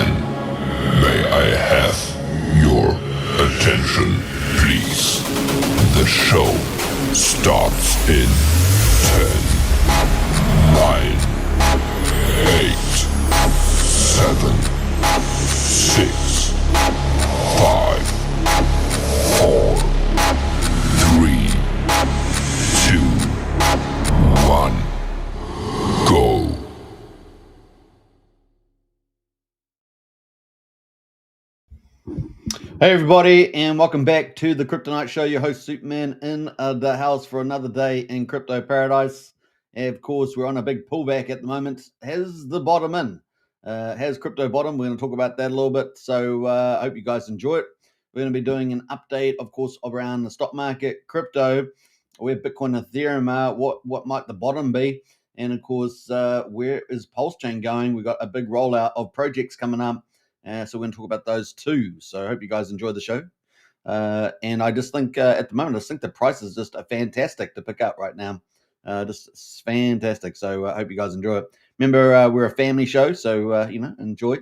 Gentlemen, may I have your attention, please? The show starts in 10, 9, 8, 7, 6, 5, 4, 3, 2, 1, go. Hey everybody, and welcome back to the Crypto Night Show. Your host Superman in the house for another day in crypto paradise. And of course, we're on a big pullback at the moment. Has the bottom in? Has crypto bottom? We're going to talk about that a little bit. So I hope you guys enjoy it. We're going to be doing an update, of course, around the stock market, crypto, where Bitcoin and Ethereum are. What might the bottom be? And of course, where is PulseChain going? We've got a big rollout of projects coming up. So we're going to talk about those too. So I hope you guys enjoy the show. And I just think at the moment, I think the price is just fantastic to pick up right now. Just fantastic. So I hope you guys enjoy it. Remember, we're a family show, so enjoy.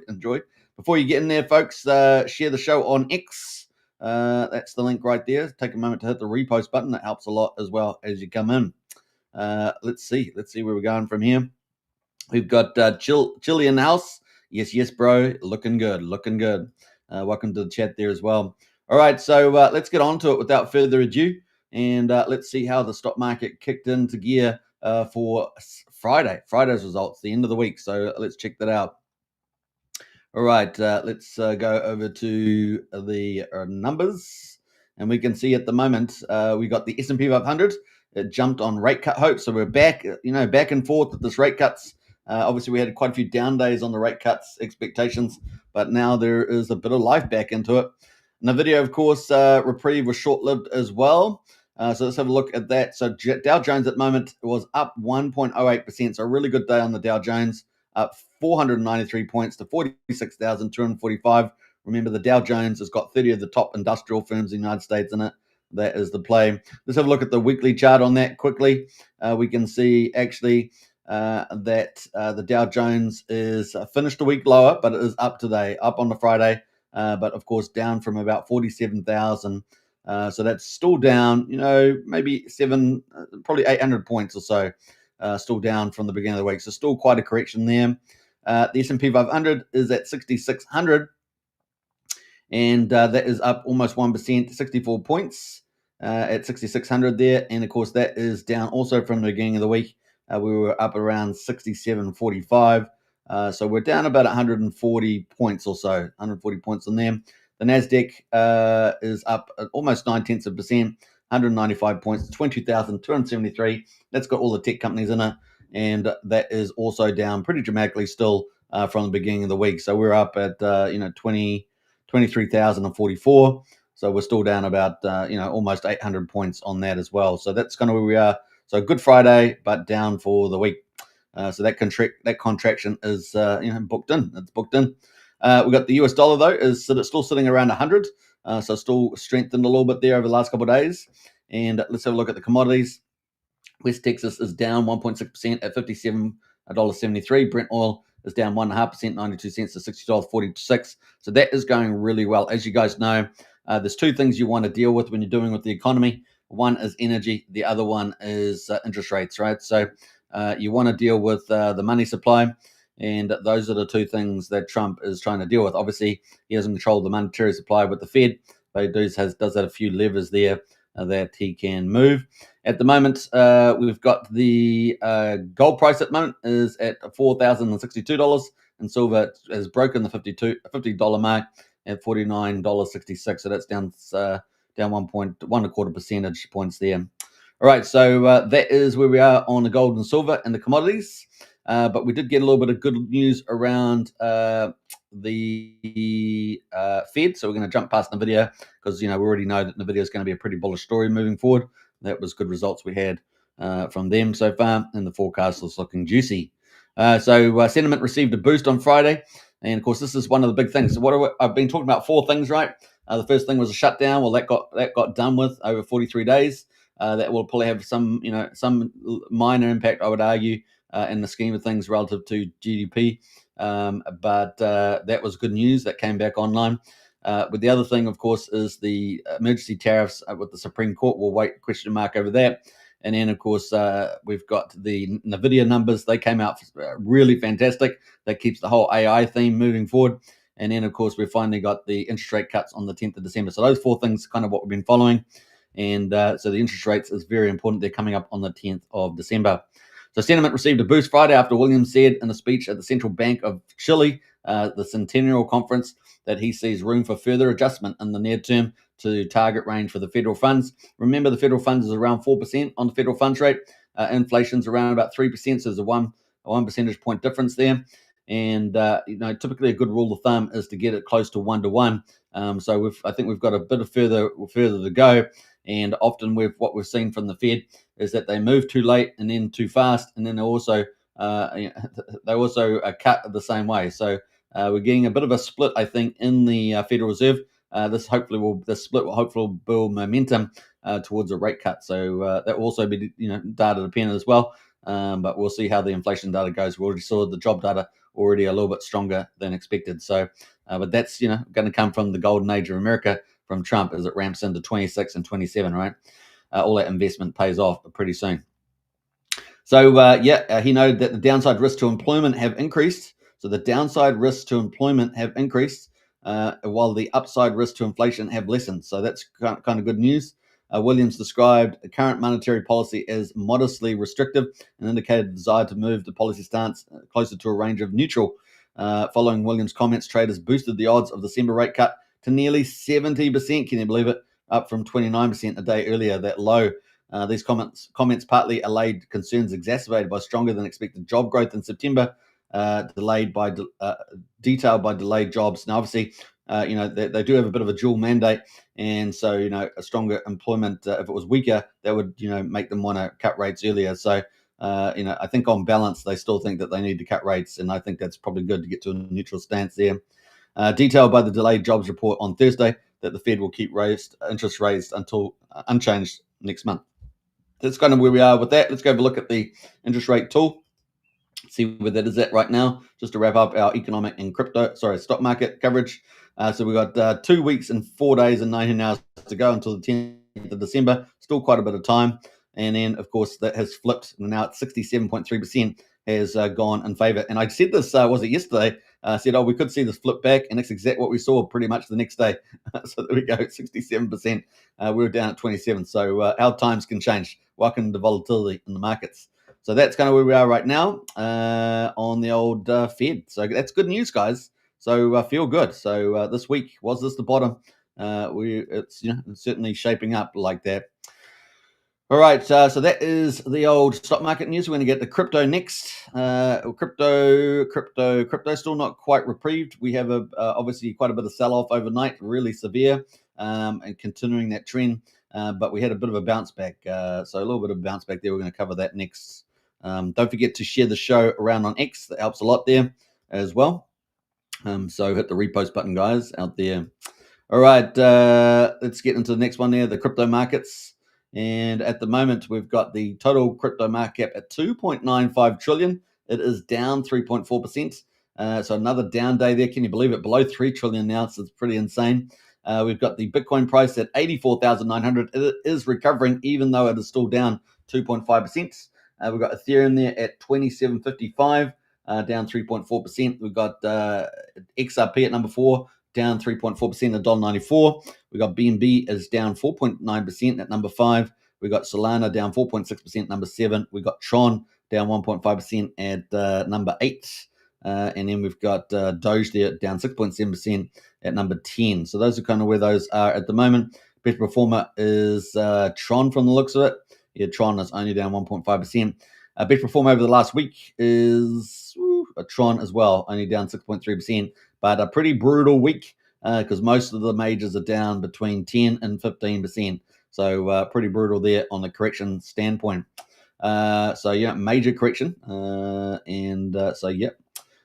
Before you get in there, folks, share the show on X. That's the link right there. Take a moment to hit the repost button. That helps a lot as well as you come in. Let's see where we're going from here. We've got Chili in the house. Yes, bro. Looking good. Welcome to the chat there as well. All right, so let's get on to it without further ado, and let's see how the stock market kicked into gear for Friday's results, the end of the week. So let's check that out. All right, let's go over to the numbers, and we can see at the moment we got the S&P 500. It jumped on rate cut hope, so we're back, back and forth with this rate cuts. Obviously, we had quite a few down days on the rate cuts expectations, but now there is a bit of life back into it. And the video, of course, reprieve was short-lived as well. So let's have a look at that. So Dow Jones at the moment was up 1.08%. So a really good day on the Dow Jones, up 493 points to 46,245. Remember, the Dow Jones has got 30 of the top industrial firms in the United States in it. That is the play. Let's have a look at the weekly chart on that quickly. We can see actually that the Dow Jones is finished a week lower, but it is up today, up on the Friday, but of course down from about 47,000. So that's still down, maybe probably 800 points or so, still down from the beginning of the week. So still quite a correction there. The S&P 500 is at 6,600, and that is up almost 1%, 64 points at 6,600 there. And of course, that is down also from the beginning of the week. We were up around 67.45. So we're down about 140 points or so, 140 points on there. The NASDAQ is up at almost 0.9%, 195 points, 20,273. That's got all the tech companies in it. And that is also down pretty dramatically still from the beginning of the week. So we're up at, 23,044. So we're still down about, almost 800 points on that as well. So that's kind of where we are. So Good Friday, but down for the week. So that contraction is booked in. It's booked in. We got the US dollar though is still sitting around 100. So still strengthened a little bit there over the last couple of days. And let's have a look at the commodities. West Texas is down 1.6% at $57.73. Brent oil is down 1.5%, 92 cents to $60.46. So that is going really well. As you guys know, there's two things you want to deal with when you're dealing with the economy. One is energy. The other one is interest rates, right? So you want to deal with the money supply, and those are the two things that Trump is trying to deal with. Obviously, he doesn't control the monetary supply with the Fed, but he does have a few levers there that he can move. At the moment, we've got the gold price at the moment is at $4,062, and silver has broken the $50 mark at $49.66. So that's down 1.25 percentage points there. All right, so that is where we are on the gold and silver and the commodities. But we did get a little bit of good news around the Fed. So we're going to jump past NVIDIA because, we already know that NVIDIA is going to be a pretty bullish story moving forward. That was good results we had from them so far, and the forecast is looking juicy. So sentiment received a boost on Friday. And of course, this is one of the big things. So I've been talking about four things, right? The first thing was a shutdown. Well, that got done with over 43 days. That will probably have some minor impact, I would argue, in the scheme of things relative to GDP. but that was good news. That came back online. But the other thing, of course, is the emergency tariffs with the Supreme Court. We'll wait question mark over that. And then, of course, we've got the NVIDIA numbers. They came out really fantastic. That keeps the whole AI theme moving forward. And then, of course, we've finally got the interest rate cuts on the 10th of December. So those four things kind of what we've been following. And so the interest rates is very important. They're coming up on the 10th of December. So sentiment received a boost Friday after Williams said in a speech at the Central Bank of Chile, the Centennial Conference, that he sees room for further adjustment in the near term to target range for the federal funds. Remember, the federal funds is around 4% on the federal funds rate. Inflation's around about 3%, so there's a one percentage point difference there. And typically a good rule of thumb is to get it close to 1-to-1. So I think we've got a bit of further to go. And often what we've seen from the Fed is that they move too late and then too fast, and then they also cut the same way. So we're getting a bit of a split, I think, in the Federal Reserve. This split will hopefully build momentum towards a rate cut. So that will also be data dependent as well. But we'll see how the inflation data goes. We already saw the job data already a little bit stronger than expected. So, but that's going to come from the golden age of America from Trump as it ramps into 26 and 27, right? All that investment pays off pretty soon. So, he noted that the downside risks to employment have increased. So the downside risks to employment have increased, while the upside risks to inflation have lessened. So that's kind of good news. Williams described the current monetary policy as modestly restrictive and indicated a desire to move the policy stance closer to a range of neutral. Following Williams' comments, traders boosted the odds of the December rate cut to nearly 70%. Can you believe it? Up from 29% a day earlier, that low. These comments partly allayed concerns exacerbated by stronger than expected job growth in September, detailed by delayed jobs. Now, obviously, they do have a bit of a dual mandate, and so a stronger employment, if it was weaker, that would make them want to cut rates earlier. So I think on balance they still think that they need to cut rates, and I think that's probably good to get to a neutral stance there. Detailed by the delayed jobs report on Thursday that the Fed will keep interest rates until unchanged next month. That's kind of where we are with that. Let's go have a look at the interest rate tool. See where that is at right now, just to wrap up our economic and stock market coverage. So we've got 2 weeks and 4 days and 19 hours to go until the 10th of December. Still quite a bit of time. And then, of course, that has flipped. Now it's 67.3% has gone in favor. And I said this, was it yesterday? I said, we could see this flip back. And that's exactly what we saw pretty much the next day. So there we go, 67%. We were down at 27. So our times can change. Welcome to volatility in the markets. So that's kind of where we are right now on the old Fed. So that's good news, guys. So feel good. So this week, was this the bottom? It's certainly shaping up like that. All right, so that is the old stock market news. We're going to get the crypto next. Crypto still not quite reprieved. We have obviously quite a bit of sell-off overnight, really severe, and continuing that trend. But we had a bit of a bounce back. So a little bit of a bounce back there. We're going to cover that next. Don't forget to share the show around on X. That helps a lot there as well. So hit the repost button, guys, out there. All right, let's get into the next one there, the crypto markets. And at the moment, we've got the total crypto market cap at 2.95 trillion. It is down 3.4%. So another down day there. Can you believe it? Below 3 trillion now. So it's pretty insane. We've got the Bitcoin price at 84,900. It is recovering, even though it is still down 2.5%. We've got Ethereum there at 27.55, down 3.4%. We've got XRP at number 4, down 3.4% at $1.94. We got BNB is down 4.9% at number 5. We got Solana down 4.6% at number 7. We got Tron down 1.5% at number 8. And then we've got Doge there down 6.7% at number 10. So those are kind of where those are at the moment. Best performer is Tron from the looks of it. Yeah, Tron is only down 1.5%. Best performer over the last week is Tron as well, only down 6.3%. But a pretty brutal week because most of the majors are down between 10 and 15%. So pretty brutal there on the correction standpoint. Major correction.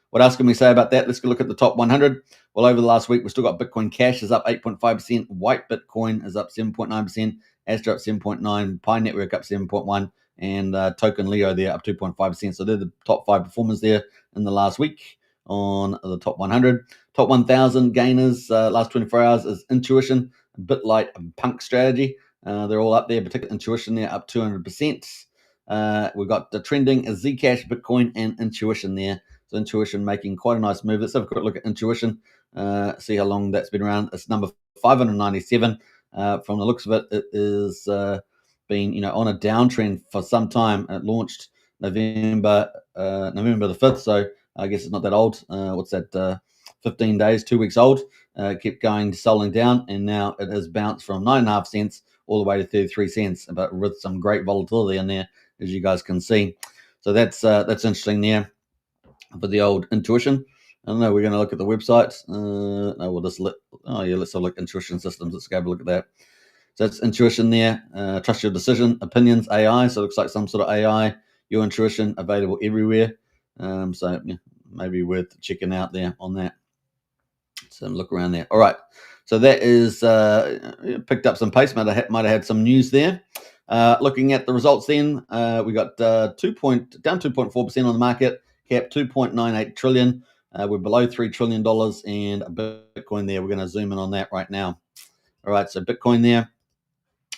What else can we say about that? Let's go look at the top 100. Well, over the last week, we've still got Bitcoin Cash is up 8.5%. White Bitcoin is up 7.9%. Astra up 7.9%. Pi Network up 7.1%. And Token Leo there up 2.5%. So they're the top 5 performers there in the last week. on the top 100. Top 1,000 gainers last 24 hours is Intuition, BitLight, and Punk Strategy. They're all up there, particularly Intuition there, up 200%. We've got the trending is Zcash, Bitcoin, and Intuition there. So Intuition making quite a nice move. Let's have a quick look at Intuition, see how long that's been around. It's number 597. From the looks of it, it is been on a downtrend for some time. It launched November the 5th, so I guess it's not that old. What's that? 15 days, 2 weeks old. Kept going, selling down, and now it has bounced from 9.5 cents all the way to 33 cents, but with some great volatility in there, as you guys can see. So that's interesting there for the old Intuition. I don't know. We're going to look at the website. No, we'll just let's have a look. Intuition Systems. Let's go have a look at that. So it's Intuition there. Trust your decision. Opinions AI. So it looks like some sort of AI. Your Intuition available everywhere. So maybe worth checking out there on that. So look around there. All right. So that is picked up some pace. Might have had some news there. Looking at the results then, we got down 2.4% on the market cap, 2.98 trillion. We're below $3 trillion, and Bitcoin there. We're going to zoom in on that right now. All right, so Bitcoin there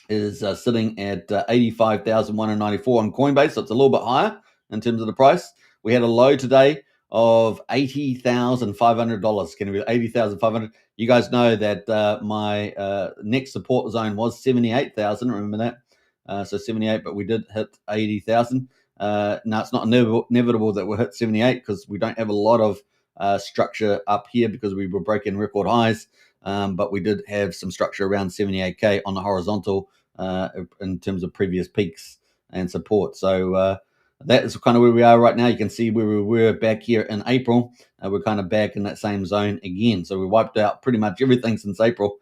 is sitting at 85,194 on Coinbase, so it's a little bit higher in terms of the price. We had a low today of $80,500. Can it be 80,500? You guys know that my next support zone was 78,000. Remember that? So 78, but we did hit 80,000. Now it's not inevitable that we'll hit 78 because we don't have a lot of structure up here because we were breaking record highs. But we did have some structure around 78K on the horizontal in terms of previous peaks and support. So that is kind of where we are right now. You can see where we were back here in April. We're kind of back in that same zone again. So we wiped out pretty much everything since April.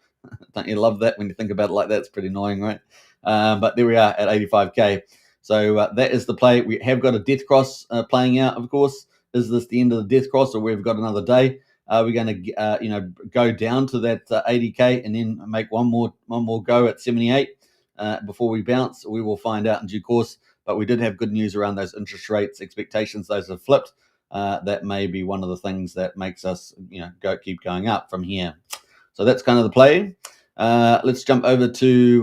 Don't you love that when you think about it like that? It's pretty annoying, right? But there we are at 85K. So that is the play. We have got a death cross playing out, of course. Is this the end of the death cross, or we've got another day? We're going to go down to that 80K and then make one more go at 78 before we bounce. We will find out in due course. But we did have good news around those interest rates expectations. Those have flipped. That may be one of the things that makes us keep going up from here. So that's kind of the play. Let's jump over to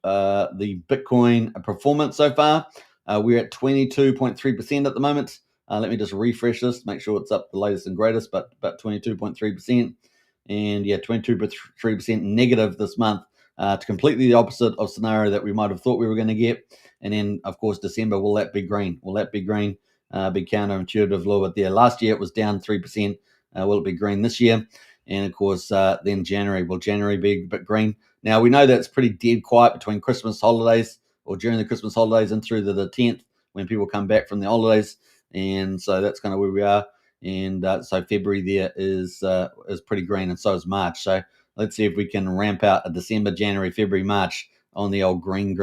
the Bitcoin performance so far. We're at 22.3% at the moment. Let me just refresh this, make sure it's up the latest and greatest, but about 22.3%. And yeah, 22.3% negative this month. To completely the opposite of scenario that we might have thought we were going to get. And then, of course, December, will that be green? Will that be green? Big counterintuitive a little bit there. Last year, it was down 3%. Will it be green this year? And, of course, then January. Will January be a bit green? Now, we know that it's pretty dead quiet between Christmas holidays or during the Christmas holidays and through the 10th when people come back from the holidays. And so that's kind of where we are. And so February there is pretty green, and so is March. So let's see if we can ramp out a December, January, February, March on the old green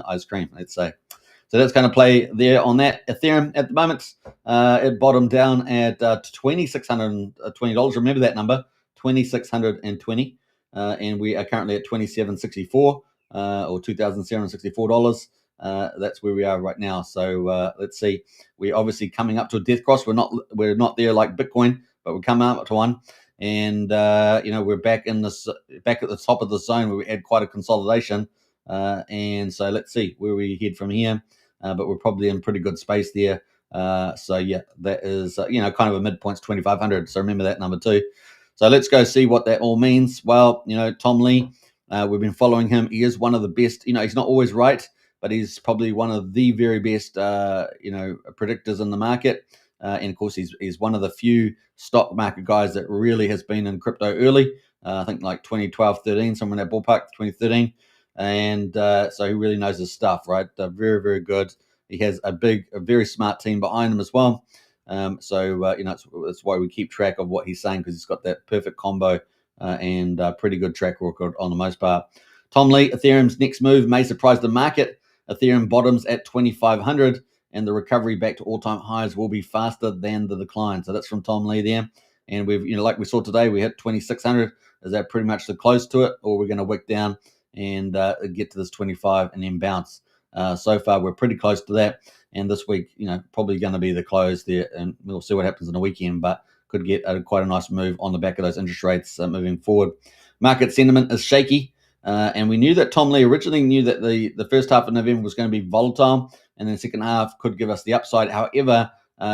ice cream, let's say. So that's going to play there on that. Ethereum at the moment, it bottomed down at $2,620. Remember that number, $2,620. And we are currently at $2,764 or $2,764. That's where we are right now. So let's see. We're obviously coming up to a death cross. We're not there like Bitcoin, but we're coming up to one. And we're back at the top of the zone where we had quite a consolidation. And so let's see where we head from here. But we're probably in pretty good space there. So yeah, that is kind of a midpoint's 2,500. So remember that number too. So let's go see what that all means. Well, Tom Lee, we've been following him. He is one of the best. He's not always right, but he's probably one of the very best predictors in the market. And of course, he's one of the few stock market guys that really has been in crypto early. I think like 2012, 13, somewhere in that ballpark, 2013. And so he really knows his stuff, right? Very, very good. He has a very smart team behind him as well. That's why we keep track of what he's saying, because he's got that perfect combo and pretty good track record on the most part. Tom Lee, Ethereum's next move may surprise the market. Ethereum bottoms at 2,500. And the recovery back to all-time highs will be faster than the decline. So that's from Tom Lee there. And we've, like we saw today, we hit 2,600. Is that pretty much the close to it, or we're going to wick down and get to this 25 and then bounce? So far, we're pretty close to that. and this week, probably going to be the close there, and we'll see what happens in the weekend, but could get quite a nice move on the back of those interest rates moving forward. Market sentiment is shaky, and we knew that Tom Lee originally knew that the first half of November was going to be volatile, and then the second half could give us the upside. However,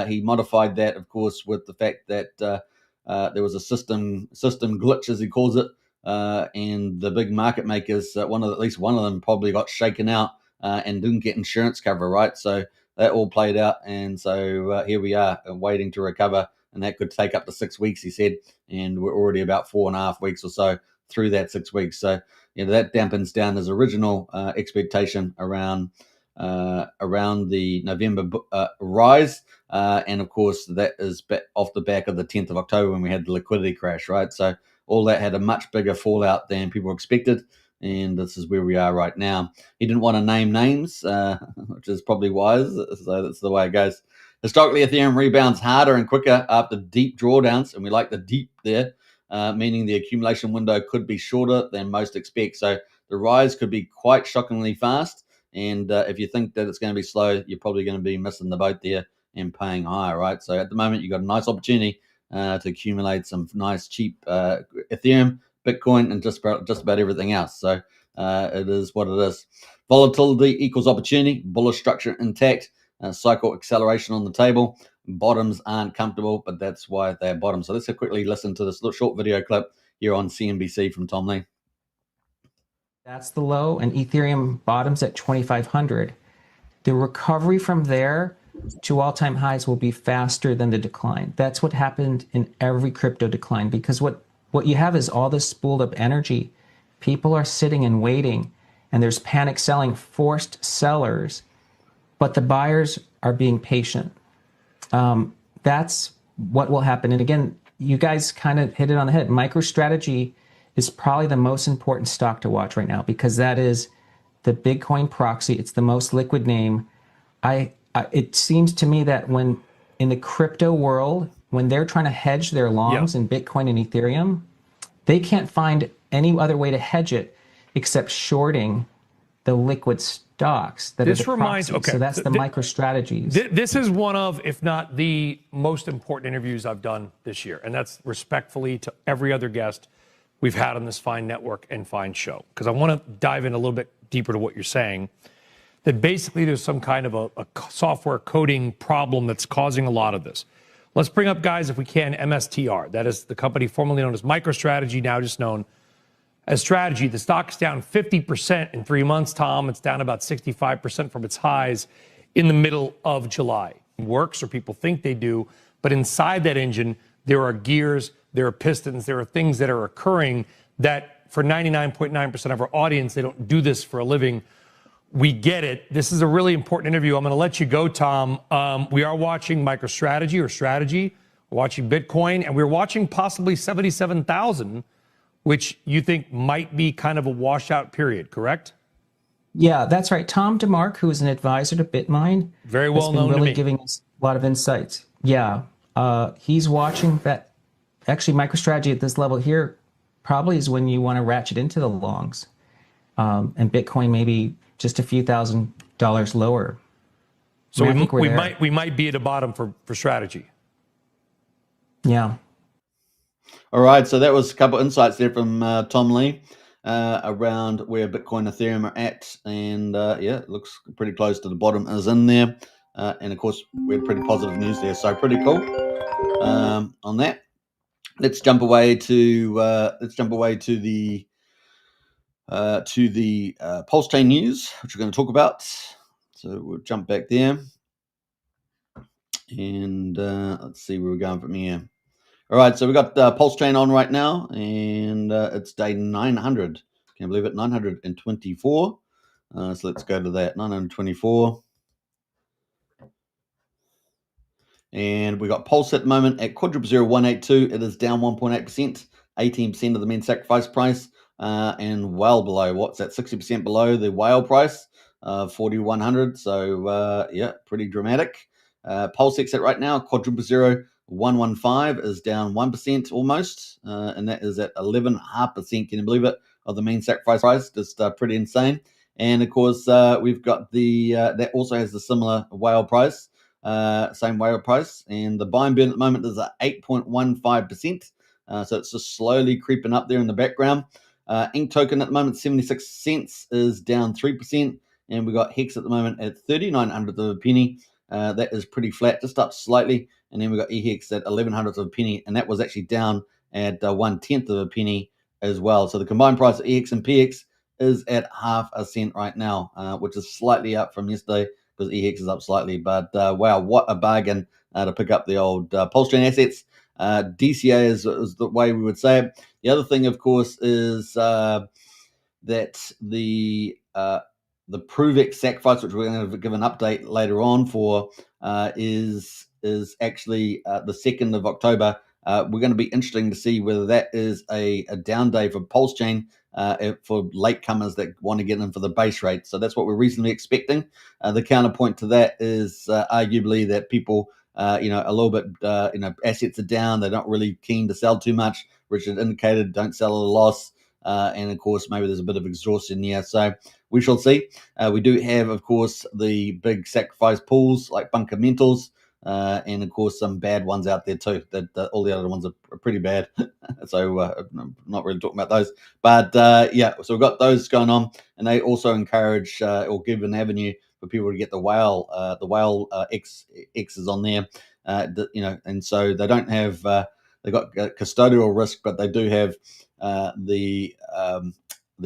he modified that, of course, with the fact that there was a system glitch, as he calls it, and the big market makers, at least one of them probably got shaken out and didn't get insurance cover, right? So that all played out, and so here we are waiting to recover, and that could take up to 6 weeks, he said, and we're already about 4.5 weeks or so through that 6 weeks. So that dampens down his original expectation around the November rise. And of course, that is off the back of the 10th of October when we had the liquidity crash, right? So all that had a much bigger fallout than people expected. And this is where we are right now. He didn't want to name names, which is probably wise. So that's the way it goes. Historically, Ethereum rebounds harder and quicker after deep drawdowns. And we like the deep there, meaning the accumulation window could be shorter than most expect. So the rise could be quite shockingly fast. And if you think that it's going to be slow, you're probably going to be missing the boat there and paying higher, right? So at the moment, you've got a nice opportunity to accumulate some nice, cheap Ethereum, Bitcoin, and just about everything else. So it is what it is. Volatility equals opportunity. Bullish structure intact. Cycle acceleration on the table. Bottoms aren't comfortable, but that's why they're bottoms. So let's quickly listen to this short video clip here on CNBC from Tom Lee. That's the low, and Ethereum bottoms at 2,500. The recovery from there to all-time highs will be faster than the decline. That's what happened in every crypto decline, because what you have is all this spooled up energy. People are sitting and waiting, and there's panic selling, forced sellers, but the buyers are being patient. That's what will happen. And again, you guys kind of hit it on the head. MicroStrategy is probably the most important stock to watch right now, because that is the Bitcoin proxy. It's the most liquid name. It seems to me that when in the crypto world, when they're trying to hedge their longs in Bitcoin and Ethereum, they can't find any other way to hedge it except shorting the liquid stocks that this are the reminds proxy. okay So that's the MicroStrategies. This is one of, if not the most important interviews I've done this year, and that's respectfully to every other guest we've had on this fine network and fine show, because I want to dive in a little bit deeper to what you're saying, that basically there's some kind of a software coding problem that's causing a lot of this. Let's bring up, guys, if we can, MSTR. That is the company formerly known as MicroStrategy, now just known as Strategy. The stock's down 50% in 3 months, Tom. It's down about 65% from its highs in the middle of July. It works, or people think they do, but inside that engine, there are gears, there are pistons, there are things that are occurring that for 99.9% of our audience, they don't do this for a living. We get it. This is a really important interview. I'm going to let you go, Tom. We are watching MicroStrategy or Strategy. We're watching Bitcoin, and we're watching possibly 77,000, which you think might be kind of a washout period, correct? Yeah, that's right. Tom DeMark, who is an advisor to BitMine, very well known to me, really giving us a lot of insights. Yeah, he's watching that. Actually, MicroStrategy at this level here probably is when you want to ratchet into the longs, and Bitcoin maybe just a few $1,000s lower. So we might be at a bottom for Strategy. Yeah. All right, so that was a couple of insights there from Tom Lee around where Bitcoin and Ethereum are at, and it looks pretty close to the bottom is in there, and of course we had pretty positive news there, so pretty cool on that. Let's jump away to the PulseChain news, which we're going to talk about. So we'll jump back there, and let's see where we're going from here. All right, so we've got PulseChain on right now, and it's day 900. Can you believe it? 924. So let's go to that, 924. And we got Pulse at the moment at 0.0182. It is down 1.8%, 18% of the main sacrifice price, and well below, what's that, 60% below the whale price, 4,100. So, pretty dramatic. PulseX at right now, 0.0115 is down 1% almost, and that is at 11.5%. Can you believe it? Of the main sacrifice price, just pretty insane. And of course, we've got the that also has the similar whale price, same whale price, and the buy and burn at the moment is at 8.15%. So it's just slowly creeping up there in the background. Ink token at the moment, 76 cents, is down 3%. And we got Hex at the moment at 39 hundredths of a penny. That is pretty flat, just up slightly. And then we got EHEX at 11 hundredths of a penny, and that was actually down at 1/10 of a penny as well. So the combined price of EHEX and PX is at half a cent right now, which is slightly up from yesterday because EHEX is up slightly. But wow, what a bargain to pick up the old PulseChain assets. DCA is the way we would say it. The other thing, of course, is that the ProveX sacrifice, which we're going to give an update later on for, is actually the 2nd of October. We're going to be interesting to see whether that is a down day for PulseChain for latecomers that want to get in for the base rate. So that's what we're reasonably expecting. The counterpoint to that is arguably that people, a little bit, assets are down. They're not really keen to sell too much. Richard indicated don't sell at a loss. And of course, maybe there's a bit of exhaustion here. So we shall see. We do have, of course, the big sacrifice pools like Bunker Mentals, and of course some bad ones out there too. That all the other ones are pretty bad. So I'm not really talking about those. But yeah, so we've got those going on, and they also encourage or give an avenue for people to get the whale X's on there. And so they don't have they've got custodial risk, but they do have the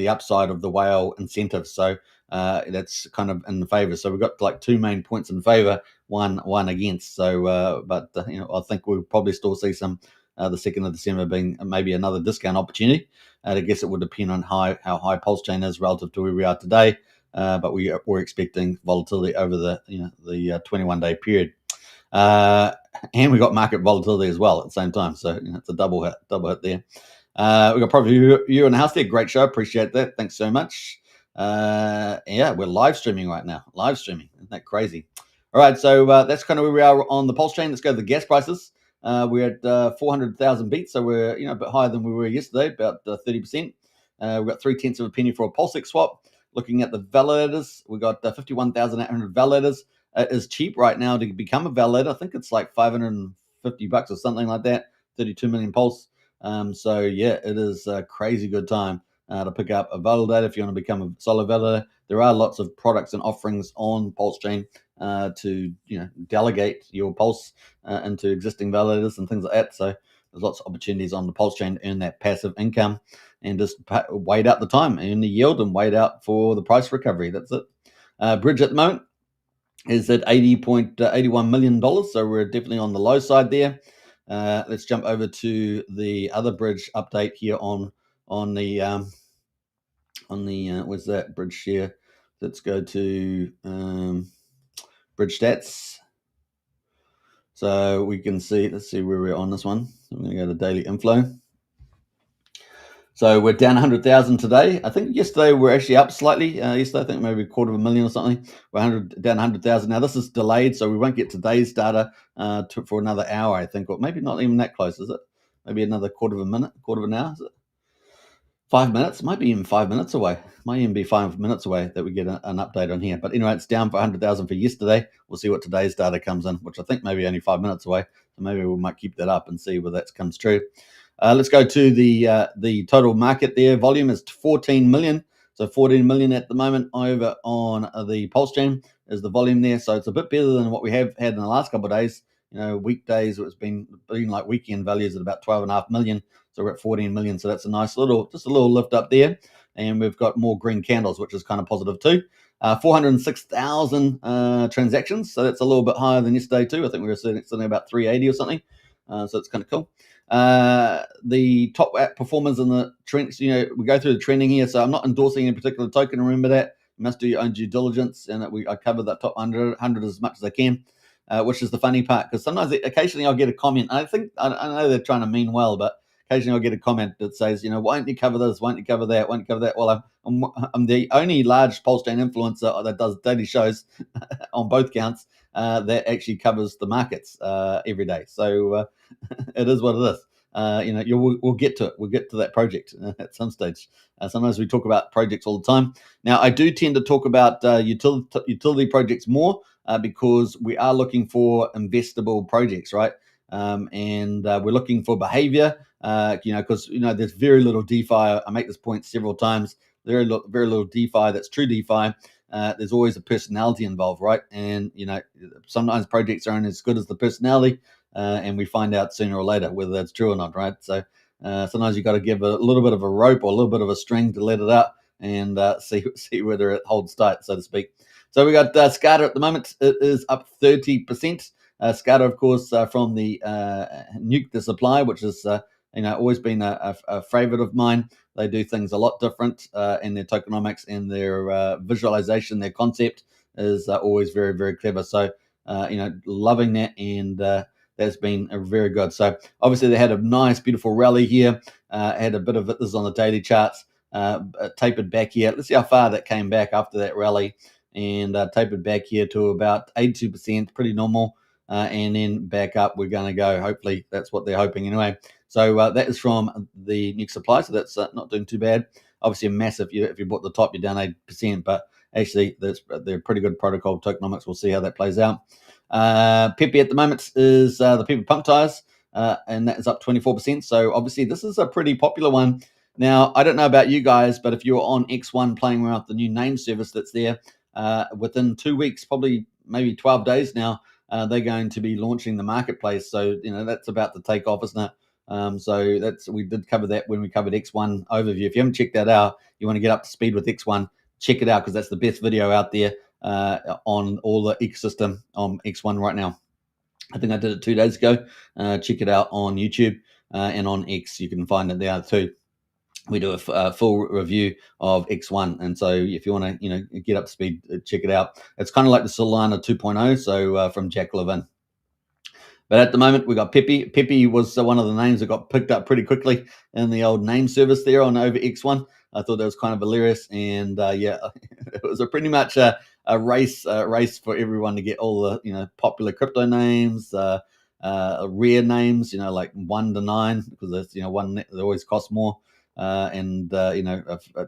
upside of the whale incentive. So that's kind of in the favor. So we've got like two main points in favor, one against. So, but I think we'll probably still see some the 2nd of December being maybe another discount opportunity. I guess it would depend on how high PulseChain is relative to where we are today. But we're expecting volatility over the 21-day period. And we got market volatility as well at the same time. So it's a double hit there. We got probably you in the house there. Great show. Appreciate that. Thanks so much. Yeah, we're live streaming right now. Live streaming. Isn't that crazy? All right. So that's kind of where we are on the PulseChain. Let's go to the gas prices. We're at 400,000 beats. So we're a bit higher than we were yesterday, about 30%. We've got 0.3 of a penny for a PulseX swap. Looking at the validators, we got 51,800 validators. It is cheap right now to become a validator. I think it's like $550 or something like that. 32 million pulse. So yeah, it is a crazy good time to pick up a validator if you want to become a solid validator. There are lots of products and offerings on PulseChain to delegate your pulse into existing validators and things like that. So there's lots of opportunities on the PulseChain to earn that passive income and just wait out the time, earn the yield, and wait out for the price recovery. That's it. Bridge at the moment is at $80.81 million. So we're definitely on the low side there. Let's jump over to the other bridge update here on the where's that bridge share? Let's go to bridge stats. So we can see, let's see where we're on this one. I'm going to go to daily inflow. So we're down 100,000 today. I think yesterday we're actually up slightly. Yesterday, I think maybe 250,000 or something. We're down 100,000. Now this is delayed, so we won't get today's data for another hour, I think, or maybe not even that close, is it? Maybe another quarter of an hour, is it? 5 minutes, might be even 5 minutes away. Might even be 5 minutes away that we get an update on here. But anyway, it's down for 100,000 for yesterday. We'll see what today's data comes in, which I think maybe only 5 minutes away. So maybe we might keep that up and see whether that comes true. Let's go to the total market there. Volume is 14 million. So 14 million at the moment over on the PulseChain is the volume there. So it's a bit better than what we have had in the last couple of days. Weekdays, it's been like weekend values at about 12.5 million. So we're at 14 million. So that's a nice just a little lift up there. And we've got more green candles, which is kind of positive too. 406,000 transactions. So that's a little bit higher than yesterday too. I think we were sitting about 380 or something. So it's kind of cool. The top app performers in the trends, we go through the trending here. So I'm not endorsing any particular token. Remember that. You must do your own due diligence. And I cover that top 100 as much as I can, which is the funny part. Because occasionally I'll get a comment. I know they're trying to mean well, but occasionally I'll get a comment that says, why don't you cover this? Why don't you cover that? Why don't you cover that? Well, I'm the only large PulseChain influencer that does daily shows on both counts that actually covers the markets every day. So it is what it is. we'll get to it. We'll get to that project at some stage. Sometimes we talk about projects all the time. Now, I do tend to talk about utility projects more because we are looking for investable projects, right? And we're looking for behavior, because there's very little DeFi. I make this point several times. Very little DeFi that's true DeFi. There's always a personality involved, right? And sometimes projects aren't as good as the personality, and we find out sooner or later whether that's true or not, right? So sometimes you got to give a little bit of a rope or a little bit of a string to let it out and see whether it holds tight, so to speak. So we got SCADA at the moment. It is up 30%. SCADA, of course, from the Nuke the Supply, which is always been a favorite of mine. They do things a lot different in their tokenomics and their visualization. Their concept is always very, very clever. So, loving that, and that's been very good. So, obviously, they had a nice, beautiful rally here. Had a bit of it. This is on the daily charts. Tapered back here. Let's see how far that came back after that rally, and tapered back here to about 82%. Pretty normal. And then back up, we're going to go. Hopefully, that's what they're hoping anyway. So that is from the Nuke Supply. So that's not doing too bad. Obviously, a massive. If you bought the top, you're down 8%. But actually, they're pretty good protocol tokenomics. We'll see how that plays out. Pepe at the moment is the Pepe Pump Tires, and that is up 24%. So obviously, this is a pretty popular one. Now, I don't know about you guys, but if you're on X1 playing around with the new name service that's there, within 2 weeks, probably maybe 12 days now, they're going to be launching the marketplace. So that's about to take off, isn't it? We did cover that when we covered X1 overview. If you haven't checked that out, you want to get up to speed with X1, check it out, because that's the best video out there on all the ecosystem on X1 right now. I think I did it 2 days ago. Check it out on YouTube and on X. You can find it there too. We do a full review of X1, and so if you want to, get up to speed, check it out. It's kind of like the Solana 2.0, so from Jack Levin. But at the moment, we got Pepe. Pepe was one of the names that got picked up pretty quickly in the old name service there on over X1. I thought that was kind of hilarious, and it was pretty much a race for everyone to get all the popular crypto names, rare names, like 1 to 9, because there's one that always costs more. And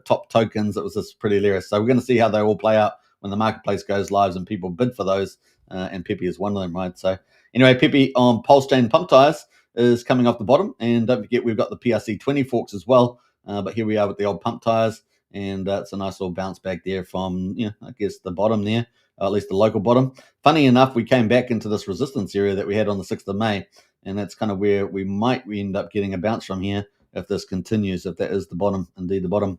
top tokens. It was just pretty hilarious. So we're going to see how they all play out when the marketplace goes live and people bid for those. And Pepe is one of them, right? So anyway, Pepe on PulseChain Pump Tires is coming off the bottom. And don't forget, we've got the PRC20 forks as well. But here we are with the old pump tires. And it's a nice little bounce back there from, I guess, the bottom there, or at least the local bottom. Funny enough, we came back into this resistance area that we had on the 6th of May. And that's kind of where we end up getting a bounce from here, if this continues, if that is the bottom, indeed the bottom.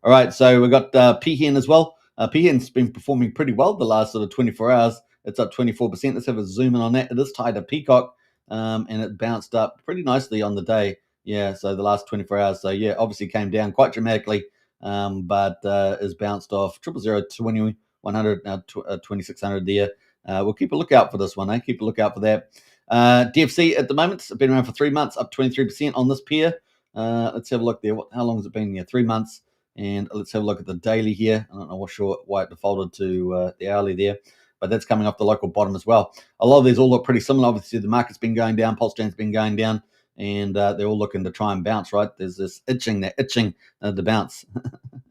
All right, so we've got Peahen as well. Peahen's been performing pretty well the last sort of 24 hours. It's up 24%. Let's have a zoom in on that. It is tied to Peacock, and it bounced up pretty nicely on the day. Yeah, so the last 24 hours. So, yeah, obviously came down quite dramatically, but is bounced off 000, 20, 100, now 2600 there. We'll keep a lookout for this one. Keep a lookout for that. DFC at the moment, it's been around for 3 months, up 23% on this pair. Let's have a look there. How long has it been here? 3 months. And let's have a look at the daily here. I don't know why it defaulted to the hourly there, but that's coming off the local bottom as well. A lot of these all look pretty similar. Obviously, the market's been going down, PulseChain's been going down, and they're all looking to try and bounce, right? There's this itching the bounce,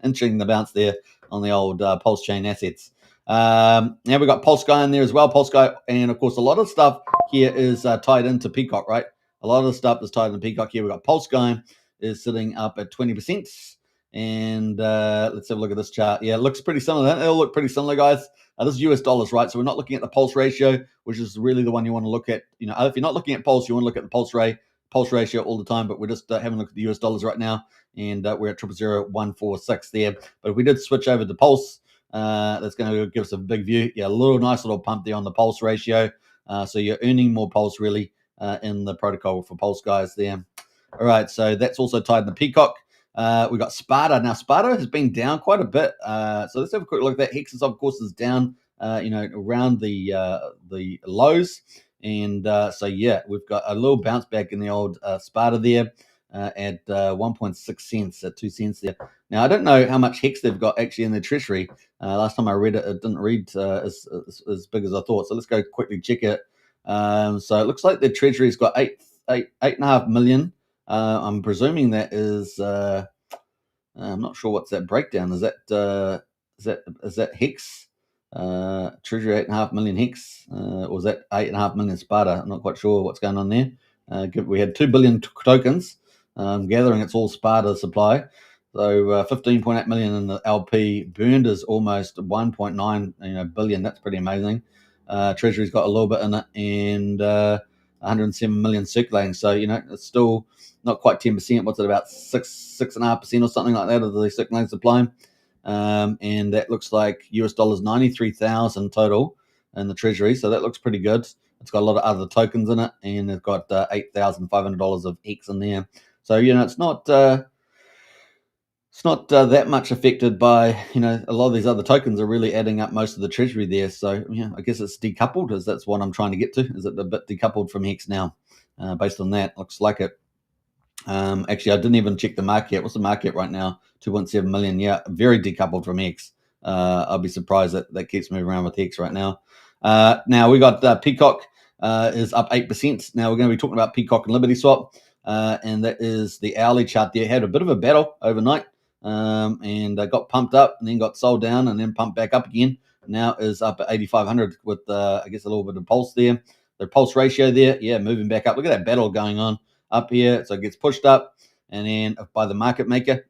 inching the bounce there on the old PulseChain assets. Now we've got PulseGuy in there as well. PulseGuy, and of course, a lot of stuff here is tied into Peacock, right? A lot of the stuff is tied into Peacock here. We've got PulseGuy is sitting up at 20%. And let's have a look at this chart. Yeah, it looks pretty similar. They all look pretty similar, guys. This is US dollars, right? So we're not looking at the pulse ratio, which is really the one you want to look at. If you're not looking at pulse, you want to look at the pulse ratio all the time. But we're just having a look at the US dollars right now, and we're at 0.00146 there. But if we did switch over to pulse, that's going to give us a big view. Yeah, a nice little pump there on the pulse ratio. So you're earning more pulse really in the protocol for pulse guys there. All right, so that's also tied in the Peacock. We've got Sparta. Now, Sparta has been down quite a bit. So let's have a quick look at that. Hexus, of course, is down, around the lows. And so, yeah, we've got a little bounce back in the old Sparta there at 1.6 cents, at 2 cents there. Now, I don't know how much Hex they've got actually in their treasury. Last time I read it, it didn't read as big as I thought. So let's go quickly check it. So it looks like their treasury's got 8.5 million. I'm presuming that is. I'm not sure what's that breakdown. Is that Hex? Treasury 8.5 million Hex, or was that 8.5 million Sparta? I'm not quite sure what's going on there. We had 2 billion tokens. Gathering it's all Sparta supply. So 15.8 million in the LP burned is almost 1.9 billion. That's pretty amazing. Treasury's got a little bit in it, and 107 million circulating. So it's still not quite 10%. What's it, about 6.5% or something like that of the circulating supply? And that looks like US dollars 93,000 total in the treasury. So that looks pretty good. It's got a lot of other tokens in it, and it's got $8,500 of X in there. So it's not that much affected by a lot of these other tokens are really adding up most of the treasury there. So I guess it's decoupled. That's what I'm trying to get to. Is it a bit decoupled from Hex now? Based on that, looks like it. Actually, I didn't even check the market. What's the market right now? 2.7 million. Yeah, very decoupled from X. I'll be surprised that keeps moving around with X right now. Now we got Peacock is up 8%. Now we're going to be talking about Peacock and LibertySwap, and that is the hourly chart there. Had a bit of a battle overnight, and got pumped up and then got sold down and then pumped back up again. Now is up at 8,500 with I guess a little bit of pulse there. The pulse ratio there, yeah, moving back up. Look at that battle going on up here. So it gets pushed up and then by the market maker,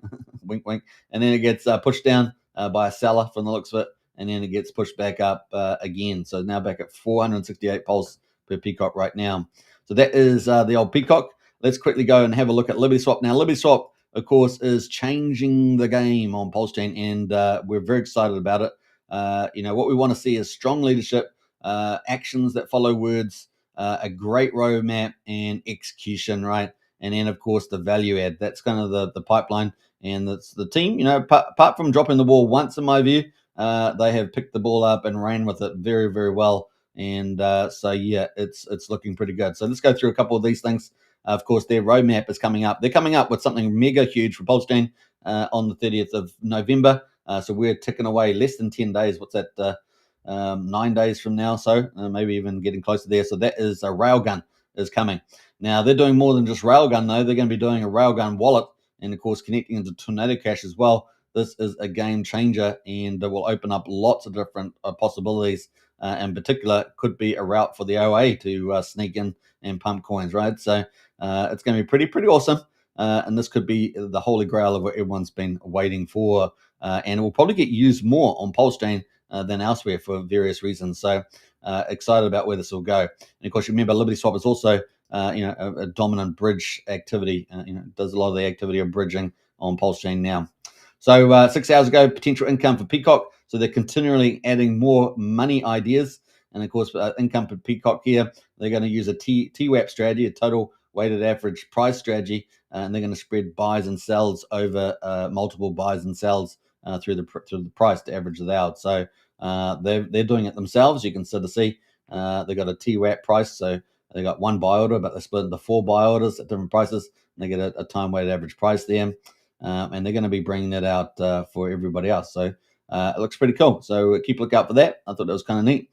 wink, wink, and then it gets pushed down by a seller from the looks of it, and then it gets pushed back up again. So now back at 468 pulse per Peacock right now. So that is the old Peacock. Let's quickly go and have a look at LibertySwap. Now, LibertySwap, of course, is changing the game on PulseChain, and we're very excited about it. What we want to see is strong leadership, actions that follow words, a great roadmap, and execution, right? And then, of course, the value add. That's kind of the pipeline. And that's the team, apart from dropping the ball once, in my view, they have picked the ball up and ran with it very, very well. And so, yeah, it's looking pretty good. So let's go through a couple of these things. Of course, their roadmap is coming up. They're coming up with something mega huge for PulseChain on the 30th of November. So we're ticking away less than 10 days. What's that? 9 days from now, so maybe even getting closer there. So that is a Railgun is coming. Now they're doing more than just Railgun though. They're going to be doing a Railgun wallet, and of course connecting into Tornado Cash as well. This is a game changer, and it will open up lots of different possibilities. In particular, could be a route for the OA to sneak in and pump coins, right? So it's going to be pretty awesome. And this could be the holy grail of what everyone's been waiting for. And it will probably get used more on PulseChain than elsewhere for various reasons. So excited about where this will go. And of course, you remember LibertySwap is also a dominant bridge activity. Does a lot of the activity of bridging on PulseChain now. So 6 hours ago, potential income for Peacock. So they're continually adding more money ideas. And of course, income for Peacock here, they're going to use a TWAP strategy, a total weighted average price strategy, and they're going to spread buys and sells over multiple buys and sells through the price to average it out. So they're doing it themselves. You can sort of see they got a TWAP price, so they got one buy order, but they split into 4 buy orders at different prices, and they get a time weighted average price there, and they're going to be bringing that out for everybody else. So it looks pretty cool. So keep a look out for that. I thought that was kind of neat.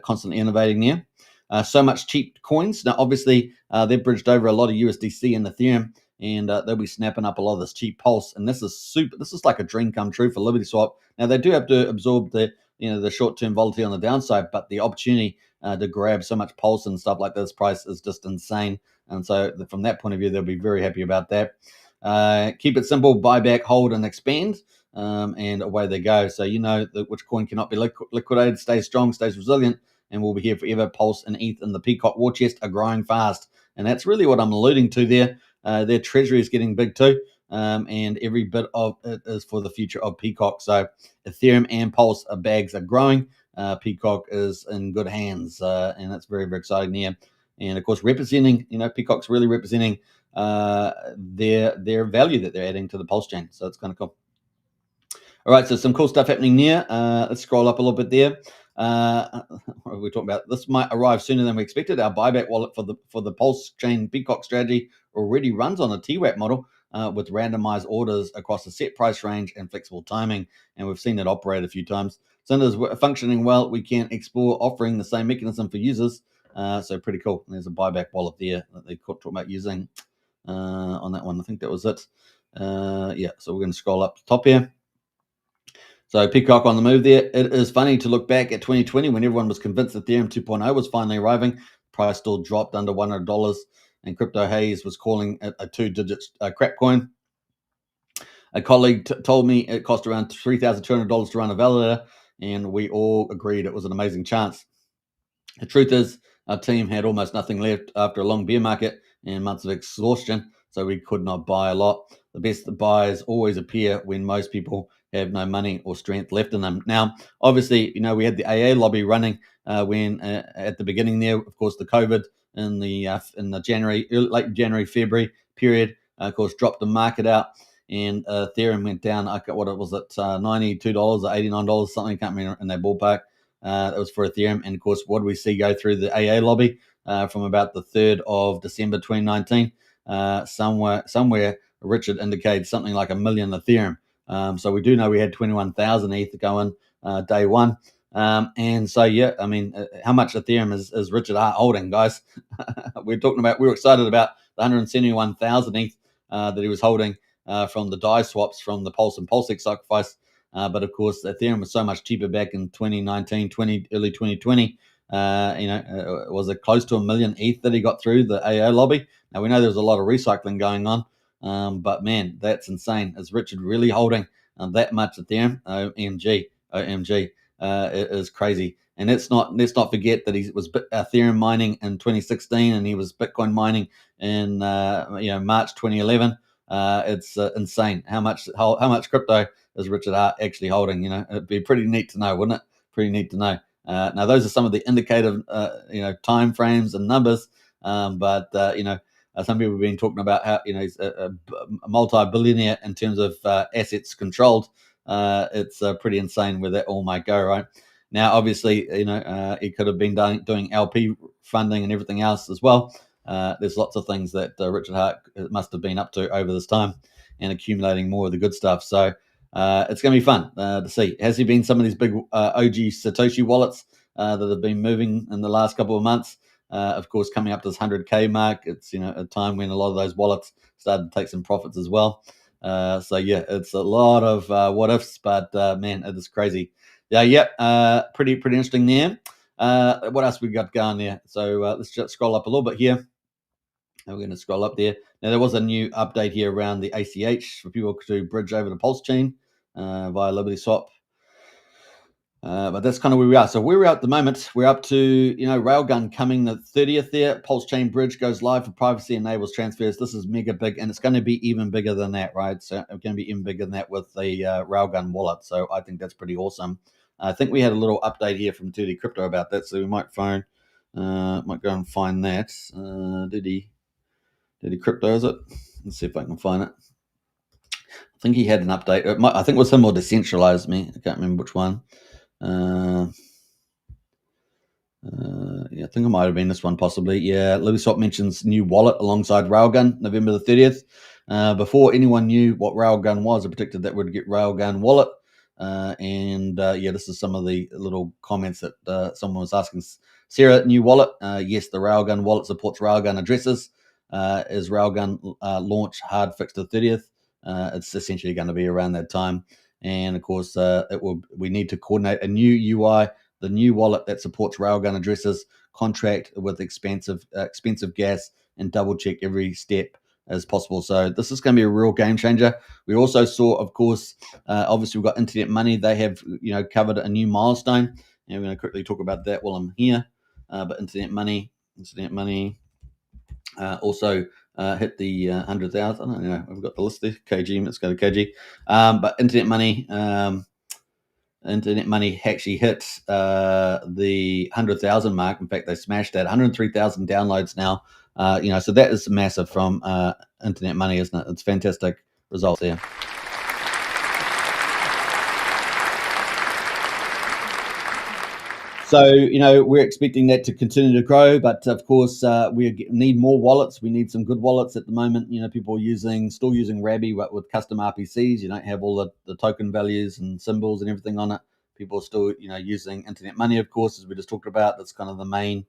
Constantly innovating there. So much cheap coins. Now, obviously, they've bridged over a lot of USDC and Ethereum, and they'll be snapping up a lot of this cheap pulse. And this is super. This is like a dream come true for LibertySwap. Now, they do have to absorb the short-term volatility on the downside, but the opportunity to grab so much pulse and stuff like this price is just insane. And so, from that point of view, they'll be very happy about that. Keep it simple: buy back, hold, and expand. And away they go. So which coin cannot be liquidated, stays strong, stays resilient, and will be here forever. Pulse and ETH and the Peacock war chest are growing fast, and that's really what I'm alluding to there. Their treasury is getting big too, and every bit of it is for the future of Peacock. So Ethereum and Pulse bags are growing. Peacock is in good hands, and that's very, very exciting there. And of course, representing, Peacock's really representing their value that they're adding to the Pulse chain. So it's kind of cool. All right, so some cool stuff happening there. Let's scroll up a little bit there. What are we talking about? This might arrive sooner than we expected. Our buyback wallet for the PulseChain Peacock strategy already runs on a TWAP model with randomized orders across a set price range and flexible timing, and we've seen it operate a few times. So it's functioning well. We can explore offering the same mechanism for users. So pretty cool. And there's a buyback wallet there that they talk about using. on that one. I think that was it. Yeah, so we're going to scroll up the top here. So Peacock on the move there. It is funny to look back at 2020 when everyone was convinced Ethereum 2.0 was finally arriving. Price still dropped under $100, and Crypto Haze was calling it a 2-digit crap coin. A colleague told me it cost around $3,200 to run a validator, and we all agreed it was an amazing chance. The truth is, our team had almost nothing left after a long bear market and months of exhaustion, so we could not buy a lot. The best buys always appear when most people have no money or strength left in them. Now, obviously, we had the AA lobby running when at the beginning there, of course, the COVID in the January, late January, February period, of course, dropped the market out. And Ethereum went down, what it was at $92 or $89, something, I can't remember, in that ballpark. That was for Ethereum. And of course, what do we see go through the AA lobby from about the 3rd of December 2019? Somewhere Richard indicates something like 1 million Ethereum. So we do know we had 21,000 ETH going day one. And so, yeah, I mean, how much Ethereum is Richard Hart holding, we were excited about the 171,000 ETH that he was holding from the DAI swaps from the Pulse and PulseX sacrifice. But of course, Ethereum was so much cheaper back in 2019, early 2020. Was it close to 1 million ETH that he got through the AA lobby? Now, we know there's a lot of recycling going on, but man, that's insane. Is Richard really holding that much Ethereum? OMG. It is crazy. And let's not forget that he was Ethereum mining in 2016 and he was Bitcoin mining in March 2011. It's insane how much crypto is Richard Hart actually holding. It'd be pretty neat to know, wouldn't it? Pretty neat to know. Now, those are some of the indicative, time frames and numbers. But some people have been talking about how he's a multi-billionaire in terms of assets controlled. It's pretty insane where that all might go, right? Now, obviously, he could have been doing LP funding and everything else as well. There's lots of things that Richard Hart must have been up to over this time and accumulating more of the good stuff. So it's going to be fun to see. Has he been some of these big OG Satoshi wallets that have been moving in the last couple of months? Of course, coming up to this 100K mark, it's a time when a lot of those wallets started to take some profits as well. So yeah, it's a lot of what ifs, but man, it is crazy. Pretty interesting there. What else we got going there? So let's just scroll up a little bit here. We're going to scroll up there. Now, there was a new update here around the ACH for people to bridge over to PulseChain via LibertySwap. But that's kind of where we are. So where we're at the moment, we're up to, Railgun coming the 30th there. PulseChain bridge goes live for privacy enables transfers. This is mega big, and it's going to be even bigger than that, right? So it's going to be even bigger than that with the Railgun wallet. So I think that's pretty awesome. I think we had a little update here from Dirty Crypto about that. So we might go and find that. Dirty Crypto, is it? Let's see if I can find it. I think he had an update. I think it was him or Decentralized Me. I can't remember which one. I think it might have been this one possibly. Yeah, LibertySwap mentions new wallet alongside Railgun, November the 30th. Before anyone knew what Railgun was, I predicted that we'd get Railgun wallet. This is some of the little comments that someone was asking. Sarah, new wallet. Yes, the Railgun wallet supports Railgun addresses. Is Railgun launch hard fixed to the 30th? It's essentially going to be around that time. And of course, we need to coordinate a new UI, the new wallet that supports Railgun addresses, contract with expensive gas, and double check every step as possible. So this is going to be a real game changer. We also saw, of course, obviously we've got Internet Money. They have covered a new milestone, and we're going to quickly talk about that while I'm here. But Internet Money also hit the 100,000. I don't know. I've got the list there. KG. Let's go to KG. But Internet Money actually hit the 100,000 mark. In fact, they smashed that. 103,000 downloads now. So that is massive from Internet Money, isn't it? It's fantastic results there. So, we're expecting that to continue to grow, but of course, we need more wallets. We need some good wallets at the moment. People are still using Rabby with custom RPCs. You don't have all the token values and symbols and everything on it. People are still, using Internet Money, of course, as we just talked about. That's kind of the main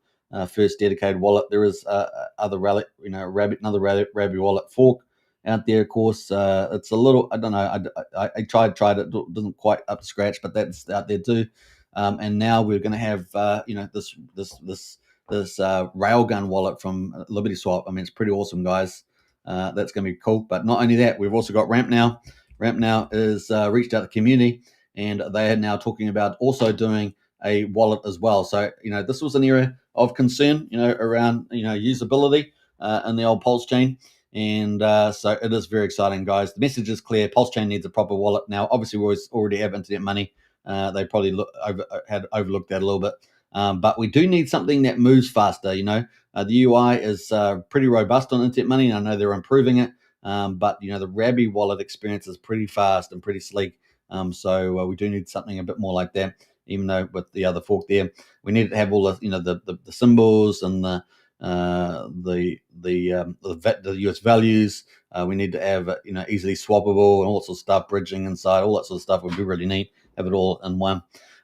first dedicated wallet. There is other Rabbit, another Rabbit wallet fork out there. Of course, it's a little, I don't know. I tried it. It doesn't quite up to scratch, but that's out there too. And now we're going to have this railgun wallet from LibertySwap. I mean, it's pretty awesome, guys. That's going to be cool. But not only that, we've also got Ramp Now. Ramp Now is reached out to the community, and they are now talking about also doing a wallet as well. So this was an area of concern, around usability in the old PulseChain. And so it is very exciting, guys. The message is clear. PulseChain needs a proper wallet. Now, obviously, we already have internet money. They probably had overlooked that a little bit. But we do need something that moves faster. The UI is pretty robust on internet money, and I know they're improving it. But the Rabby wallet experience is pretty fast and pretty sleek. So we do need something a bit more like that. Even though with the other fork there, we need to have all the symbols and the US values. We need to have easily swappable and all sorts of stuff, bridging inside, all that sort of stuff would be really neat. Have it all in one.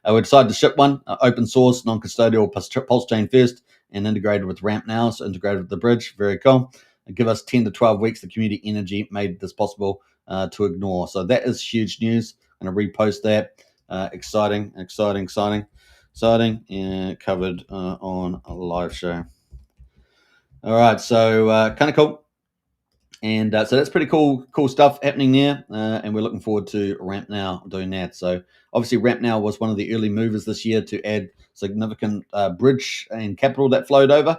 We decided to ship one open source, non-custodial PulseChain first, and integrated with Ramp Now, so integrated with the bridge. Very cool. Give us 10 to 12 weeks. The community energy made this possible to ignore. So that is huge news. I'm going to repost that. Exciting, and covered on a live show. All right, so kind of cool. And so that's pretty cool stuff happening there. And we're looking forward to Ramp Now doing that. So obviously Ramp Now was one of the early movers this year to add significant bridge and capital that flowed over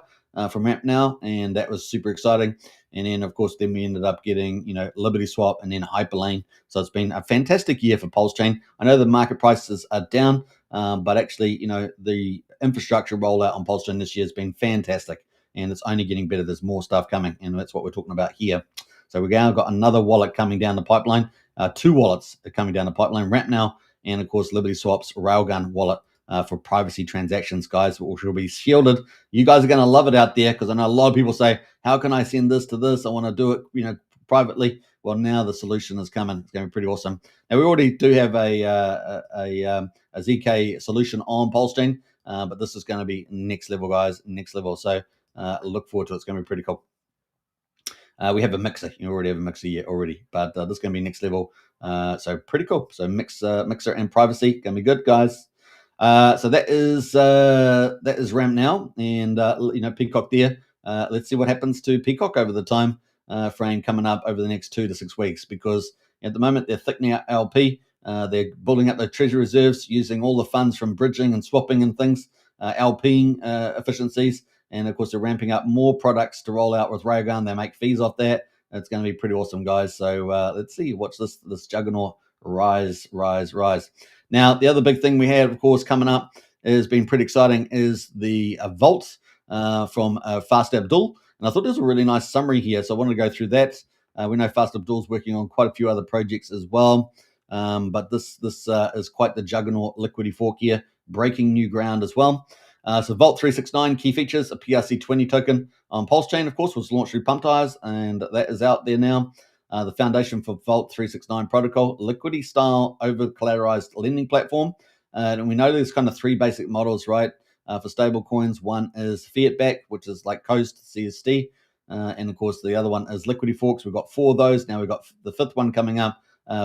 from Ramp Now. And that was super exciting. And then, of course, then we ended up getting, LibertySwap and then Hyperlane. So it's been a fantastic year for PulseChain. I know the market prices are down, but actually, the infrastructure rollout on PulseChain this year has been fantastic. And it's only getting better. There's more stuff coming, and that's what we're talking about here. So we've now got another wallet coming down the pipeline. 2 wallets are coming down the pipeline. Ramp Now, and of course, LibertySwap's Railgun wallet for privacy transactions, guys, which will be shielded. You guys are going to love it out there, because I know a lot of people say, how can I send this to this? I want to do it, privately. Well, now the solution is coming. It's going to be pretty awesome. Now, we already do have a ZK solution on PulseChain, but this is going to be next level, guys, next level. So look forward to it. It's going to be pretty cool. We have a mixer. You already have a mixer yet already, but this is going to be next level. So pretty cool. So mixer and privacy going to be good, guys. So that is Ramp Now, and Peacock there. Let's see what happens to Peacock over the time frame coming up over the next 2 to 6 weeks, because at the moment they're thickening out LP. They're building up their treasury reserves using all the funds from bridging and swapping and things, LPing efficiencies. And, of course, they're ramping up more products to roll out with Railgun. They make fees off that. It's going to be pretty awesome, guys. So let's see. Watch this juggernaut rise. Now, the other big thing we have, of course, coming up has been pretty exciting is the Vault from Fast Abdul. And I thought there was a really nice summary here, so I wanted to go through that. We know Fast Abdul's working on quite a few other projects as well. But this is quite the juggernaut liquidity fork here, breaking new ground as well. So Vault 369 key features, a PRC20 token on PulseChain, of course, was launched through Pumptires, and that is out there now. The foundation for Vault 369 protocol, liquidity style over collateralized lending platform. And we know there's kind of 3 basic models, right? For stable coins, one is fiat backed, which is like Coast, CSD. And of course, the other one is liquidity forks. We've got 4 of those. Now we've got the 5th one coming up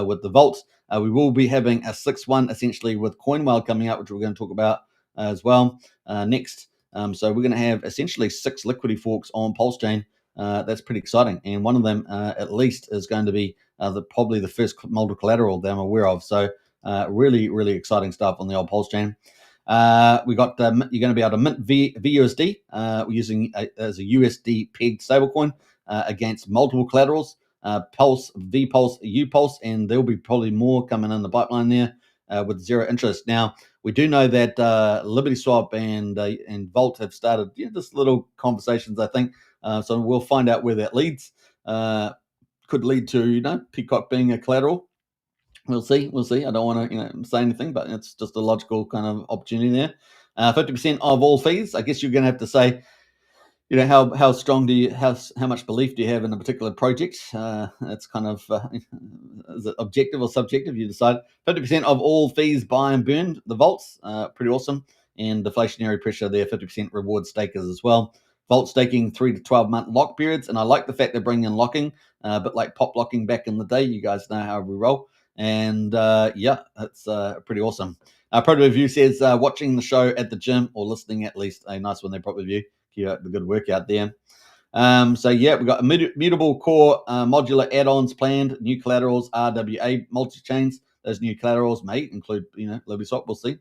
with the Vault. We will be having a 6th one essentially with CoinWell coming up, which we're going to talk about as well next. So we're going to have essentially 6 liquidity forks on PulseChain. That's pretty exciting, and one of them at least is going to be probably the first multi-collateral that I'm aware of. So really exciting stuff on the old PulseChain. We got you're going to be able to mint VUSD. We're using as a USD pegged stablecoin against multiple collaterals. Pulse, VPulse, UPulse, and there'll be probably more coming in the pipeline there with zero interest. Now, we do know that LibertySwap and Vault have started just little conversations, I think. So we'll find out where that leads. Could lead to Peacock being a collateral. We'll see. I don't want to say anything, but it's just a logical kind of opportunity there. 50% of all fees. I guess you're going to have to say, how strong how much belief do you have in a particular project? It's kind of is it objective or subjective? You decide. 50% of all fees buy and burn the vaults. Pretty awesome. and deflationary pressure there, 50% reward stakers as well. Vault staking 3 to 12 month lock periods, and I like the fact they're bringing in locking, but like pop locking back in the day. You guys know how we roll, and yeah, it's pretty awesome. Proto Review says watching the show at the gym or listening at least. A nice one there, Proto Review. Keep up the good work out there. So yeah, we've got immutable core modular add-ons planned, new collaterals, RWA multi-chains. Those new collaterals may include, LibertySwap, we'll see.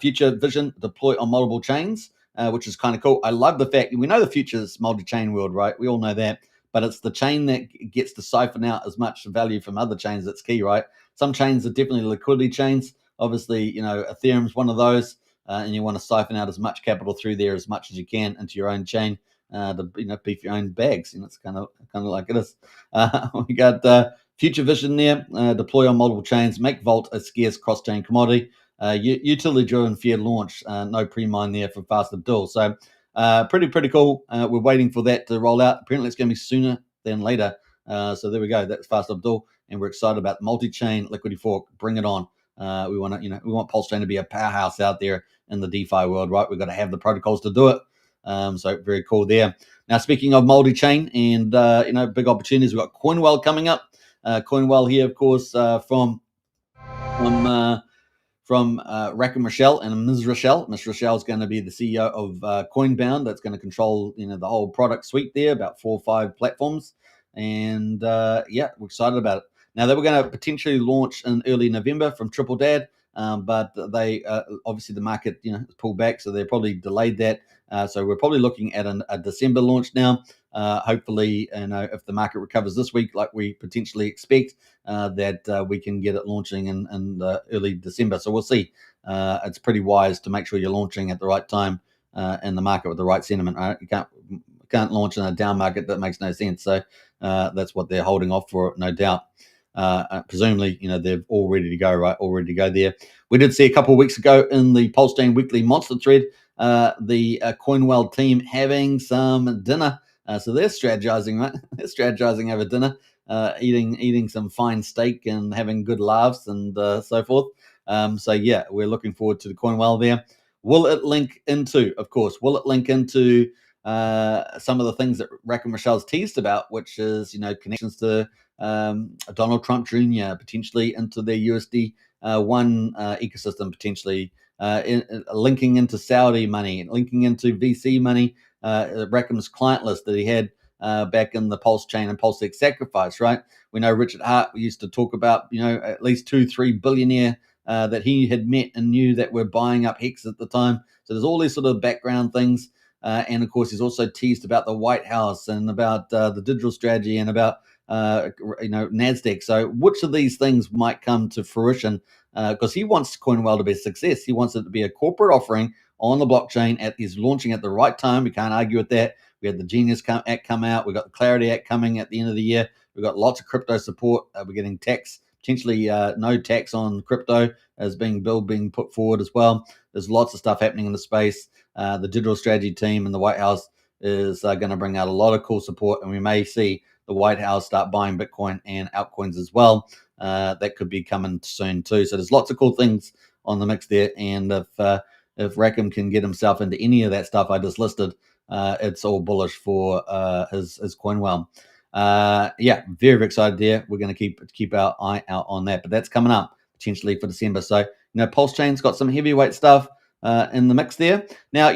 Future vision, deploy on multiple chains, which is kind of cool. I love the fact, we know the future is multi-chain world, right? We all know that, but it's the chain that gets to siphon out as much value from other chains that's key, right? Some chains are definitely liquidity chains. Obviously, Ethereum's one of those, and you want to siphon out as much capital through there as much as you can into your own chain. To beef your own bags, it's kind of like it is. We got future vision there. Deploy on multiple chains. Make Vault a scarce cross-chain commodity. Utility-driven fiat launch. No pre-mine there for Fast Abdul. So pretty cool. We're waiting for that to roll out. Apparently, it's going to be sooner than later. So there we go. That's Fast Abdul, and we're excited about multi-chain liquidity fork. Bring it on. We want PulseChain to be a powerhouse out there in the DeFi world, right? We've got to have the protocols to do it. So very cool there. Now, speaking of multi-chain and big opportunities, we've got CoinWell coming up. CoinWell here, of course, from Rakim Rochelle and Ms. Rochelle. Ms. Rochelle is going to be the CEO of Coinbound. That's going to control the whole product suite there, about 4 or 5 platforms. And yeah, we're excited about it. Now, they were going to potentially launch in early November from Triple Dad, but they obviously the market pulled back, so they probably delayed that. So we're probably looking at a December launch now. Hopefully, if the market recovers this week, like we potentially expect, that we can get it launching in early December. So we'll see. It's pretty wise to make sure you're launching at the right time in the market with the right sentiment. Right? You can't launch in a down market. That makes no sense. So that's what they're holding off for, no doubt. Presumably, they're all ready to go, right? All ready to go there. We did see a couple of weeks ago in the PulseChain Weekly Monster thread, the CoinWell team having some dinner. So they're strategizing, right? They're strategizing over dinner, eating some fine steak and having good laughs and so forth. So yeah, we're looking forward to the CoinWell there. Will it link into some of the things that Rakim Rochelle's teased about, which is, connections to Donald Trump Jr., potentially into their USD one ecosystem, potentially linking into Saudi money, linking into VC money, Rakim's client list that he had back in the PulseChain and PulseX sacrifice, right? We know Richard Hart used to talk about, at least 2-3 billionaire that he had met and knew that were buying up Hex at the time. So there's all these sort of background things. And of course, he's also teased about the White House and about the digital strategy and about NASDAQ. So which of these things might come to fruition? Because he wants CoinWell to be a success. He wants it to be a corporate offering on the blockchain. He's launching at the right time. We can't argue with that. We had the Genius Act come out. We've got the Clarity Act coming at the end of the year. We've got lots of crypto support. We're getting tax, potentially no tax on crypto as being put forward as well. There's lots of stuff happening in the space. The digital strategy team in the White House is going to bring out a lot of cool support, and we may see the White House start buying Bitcoin and altcoins as well. That could be coming soon too. So there's lots of cool things on the mix there. And if Rakim can get himself into any of that stuff I just listed, it's all bullish for his CoinWell. Yeah, very, very excited there. We're going to keep our eye out on that. But that's coming up potentially for December. So PulseChain's got some heavyweight stuff in the mix there. Now,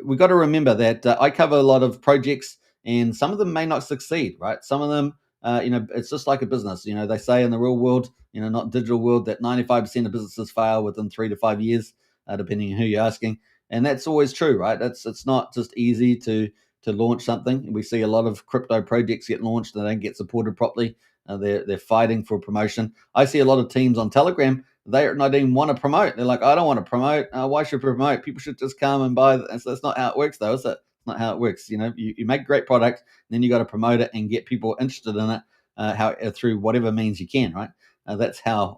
we've got to remember that I cover a lot of projects, and some of them may not succeed, right? Some of them, it's just like a business. They say in the real world, not digital world, that 95% of businesses fail within 3 to 5 years, depending on who you're asking. And that's always true, right? It's not just easy to launch something. We see a lot of crypto projects get launched and they don't get supported properly. They're fighting for promotion. I see a lot of teams on Telegram, they don't even want to promote. They're like, I don't want to promote. Why should I promote? People should just come and buy. And so that's not how it works, though, is it? It's not how it works. You make great product, then you got to promote it and get people interested in it through whatever means you can, right? That's how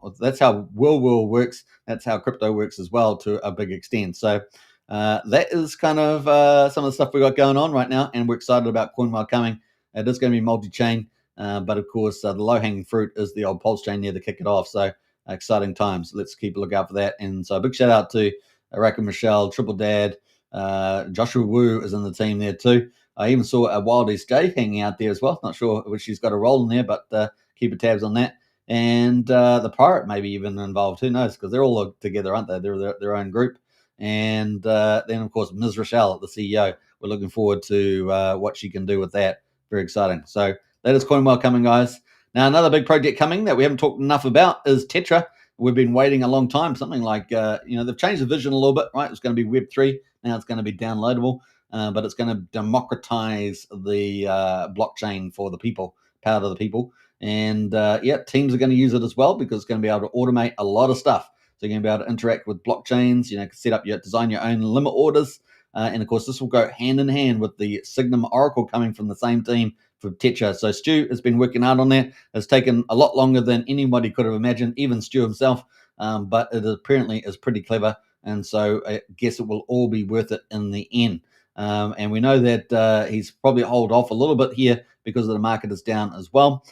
world works. That's how crypto works as well to a big extent. So that is kind of some of the stuff we got going on right now, and we're excited about CoinWell coming. It is going to be multi-chain, but of course the low-hanging fruit is the old PulseChain there to kick it off. So exciting times. Let's keep a lookout for that. And so a big shout out to Rakim Michelle, Triple Dad, Joshua Wu is in the team there too. I even saw a Wild East J hanging out there as well. Not sure if she's got a role in there, but keep tabs on that. And the Pirate maybe even involved. Who knows? Because they're all together, aren't they? They're their own group. And then, of course, Ms. Rochelle, the CEO. We're looking forward to what she can do with that. Very exciting. So that is CoinWell coming, guys. Now, another big project coming that we haven't talked enough about is Tetra. We've been waiting a long time. Something like, they've changed the vision a little bit, right? It's going to be Web3. Now it's going to be downloadable. But it's going to democratize the blockchain for the people, power to the people. And teams are going to use it as well because it's going to be able to automate a lot of stuff. So you're going to be able to interact with blockchains, set up design your own limit orders. And of course, this will go hand in hand with the Signum Oracle coming from the same team for Tetra. So Stu has been working hard on that. It's taken a lot longer than anybody could have imagined, even Stu himself. But it apparently is pretty clever. And so I guess it will all be worth it in the end. And we know that he's probably hold off a little bit here because the market is down as well.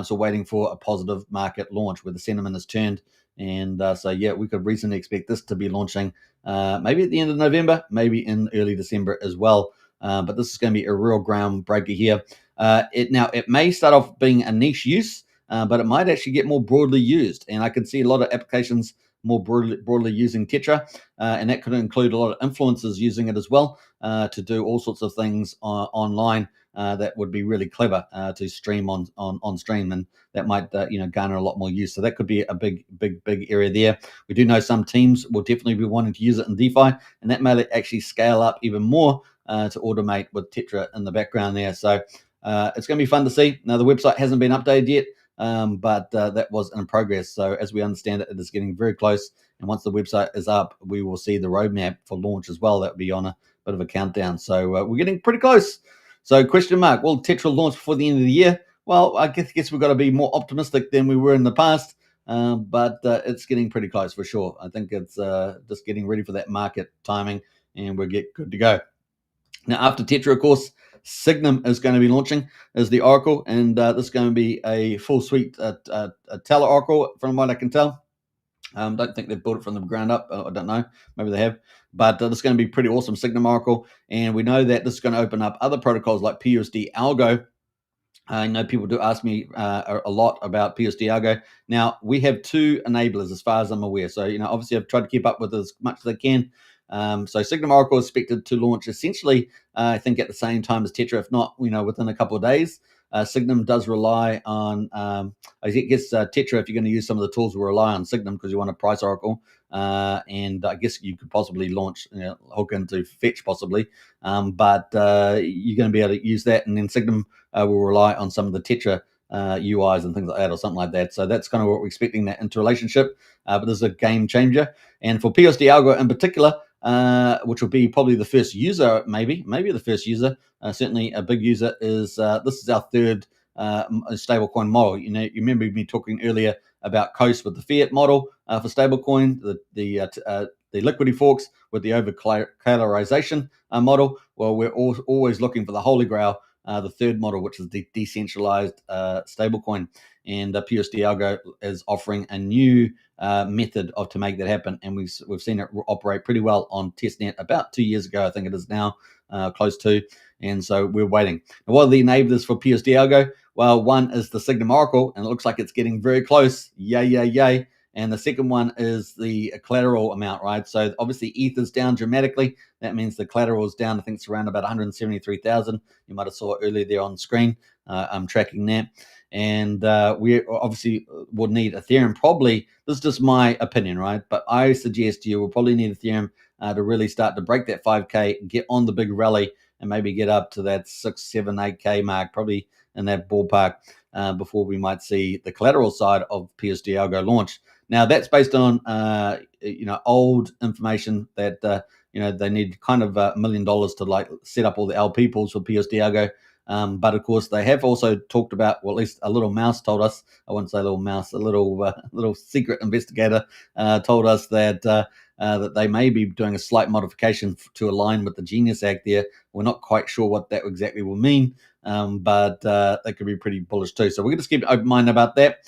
So waiting for a positive market launch where the sentiment has turned. And we could reasonably expect this to be launching maybe at the end of November, maybe in early December as well. But this is going to be a real groundbreaker here. It may start off being a niche use, but it might actually get more broadly used. And I can see a lot of applications more broadly using Tetra, and that could include a lot of influencers using it as well to do all sorts of things online that would be really clever to stream on stream, and that might garner a lot more use. So that could be a big area there. We do know some teams will definitely be wanting to use it in DeFi, and that may actually scale up even more to automate with Tetra in the background there. So it's going to be fun to see. Now the website hasn't been updated yet. But that was in progress. So as we understand it, it is getting very close. And once the website is up, we will see the roadmap for launch as well. That will be on a bit of a countdown. So we're getting pretty close. So question mark, will Tetra launch before the end of the year? Well, I guess we've got to be more optimistic than we were in the past. But it's getting pretty close for sure. I think it's just getting ready for that market timing, and we'll get good to go. Now, after Tetra, of course, Signum is going to be launching as the Oracle, and this is going to be a full suite Teller Oracle, from what I can tell. Don't think they've built it from the ground up. I don't know. Maybe they have. But this is going to be pretty awesome, Signum Oracle. And we know that this is going to open up other protocols like PUSD ALGO. I know people do ask me a lot about PUSD ALGO. Now, we have two enablers as far as I'm aware. So, obviously I've tried to keep up with as much as I can. So Signum Oracle is expected to launch essentially, I think, at the same time as Tetra, if not, within a couple of days. Signum does rely on, I guess, Tetra, if you're going to use some of the tools, will rely on Signum because you want a price Oracle. And I guess you could possibly launch, hook into Fetch possibly. But you're going to be able to use that. And then Signum will rely on some of the Tetra UIs and things like that, or something like that. So that's kind of what we're expecting, that interrelationship. But this is a game changer. And for PUSD ALGO in particular, which will be probably the first user, maybe the first user, certainly a big user, is this is our third stablecoin model. You remember me talking earlier about Coast with the fiat model for stablecoin, the liquidity forks with the over collateralization model. Well, we're always looking for the holy grail, the third model, which is the decentralized stablecoin. And PUSD ALGO is offering a new method to make that happen. And we've seen it operate pretty well on testnet about 2 years ago. I think it is now close to. And so we're waiting. Now, what are the enablers for PUSD ALGO? Well, one is the Signum Oracle, and it looks like it's getting very close. Yay. And the second one is the collateral amount, right? So obviously ETH is down dramatically. That means the collateral is down. I think it's around about 173,000. You might have saw it earlier there on screen. I'm tracking that. And we obviously will need Ethereum. Probably, this is just my opinion, right? But I suggest you will probably need Ethereum to really start to break that 5K, get on the big rally, and maybe get up to that 6, 7, 8K mark, probably in that ballpark, before we might see the collateral side of PUSD ALGO launch. Now, that's based on old information that they need kind of $1 million to set up all the LP pools for PUSD ALGO. But of course, they have also talked about, well, at least a little mouse told us. I wouldn't say little mouse, a little secret investigator told us that that they may be doing a slight modification to align with the Genius Act there. We're not quite sure what that exactly will mean, but that could be pretty bullish too. So we're going to keep an open mind about that.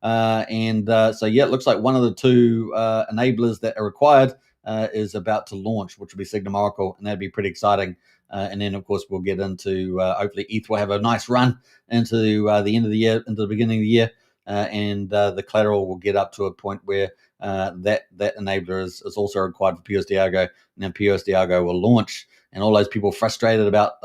It looks like one of the two enablers that are required is about to launch, which will be Signum Oracle, and that'd be pretty exciting. And then, of course, we'll get into hopefully ETH will have a nice run into the end of the year, into the beginning of the year, and the collateral will get up to a point where that enabler is also required for PUSD ALGO, and then PUSD ALGO will launch. And all those people frustrated about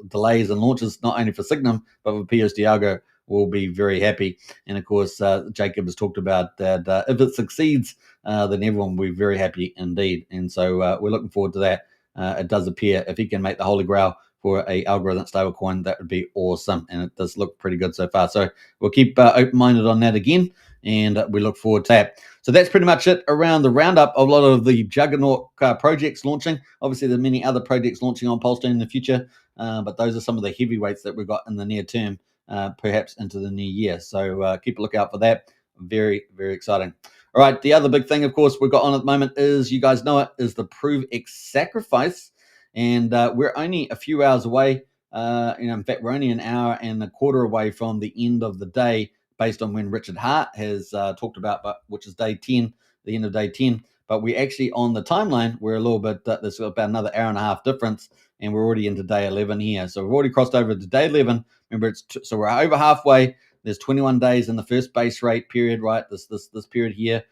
delays and launches, not only for Signum, but for PUSD ALGO, will be very happy. And of course, Jacob has talked about that if it succeeds, then everyone will be very happy indeed. And so we're looking forward to that. It does appear if he can make the holy grail for a algorithm stablecoin, that would be awesome. And it does look pretty good so far. So we'll keep open-minded on that again, and we look forward to that. So that's pretty much it around the roundup of a lot of the juggernaut projects launching. Obviously, there are many other projects launching on PulseChain in the future, but those are some of the heavyweights that we've got in the near term, perhaps into the new year. So keep a lookout for that. Very, very exciting. All right, the other big thing, of course, we've got on at the moment is, you guys know it, is the ProveX sacrifice. And we're only a few hours away. In fact, we're only an hour and a quarter away from the end of the day, based on when Richard Hart has talked about, which is day 10, the end of day 10. But we actually, on the timeline, we're a little bit, there's about another hour and a half difference, and we're already into day 11 here. So we've already crossed over to day 11. Remember, so we're over halfway. There's 21 days in the first base rate period, right? This period here,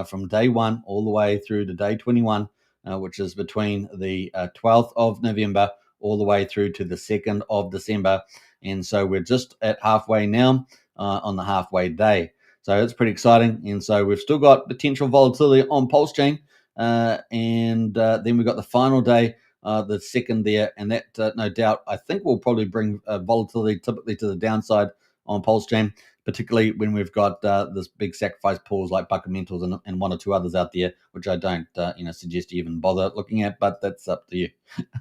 from day 1 all the way through to day 21, which is between the 12th of November all the way through to the 2nd of December. And so we're just at halfway now, on the halfway day. So it's pretty exciting. And so we've still got potential volatility on PulseChain. And then we've got the final day, the second there. And that, no doubt, I think will probably bring volatility typically to the downside on PulseChain, particularly when we've got this big sacrifice pools like Buckamentals and one or two others out there, which I don't suggest you even bother looking at, but that's up to you.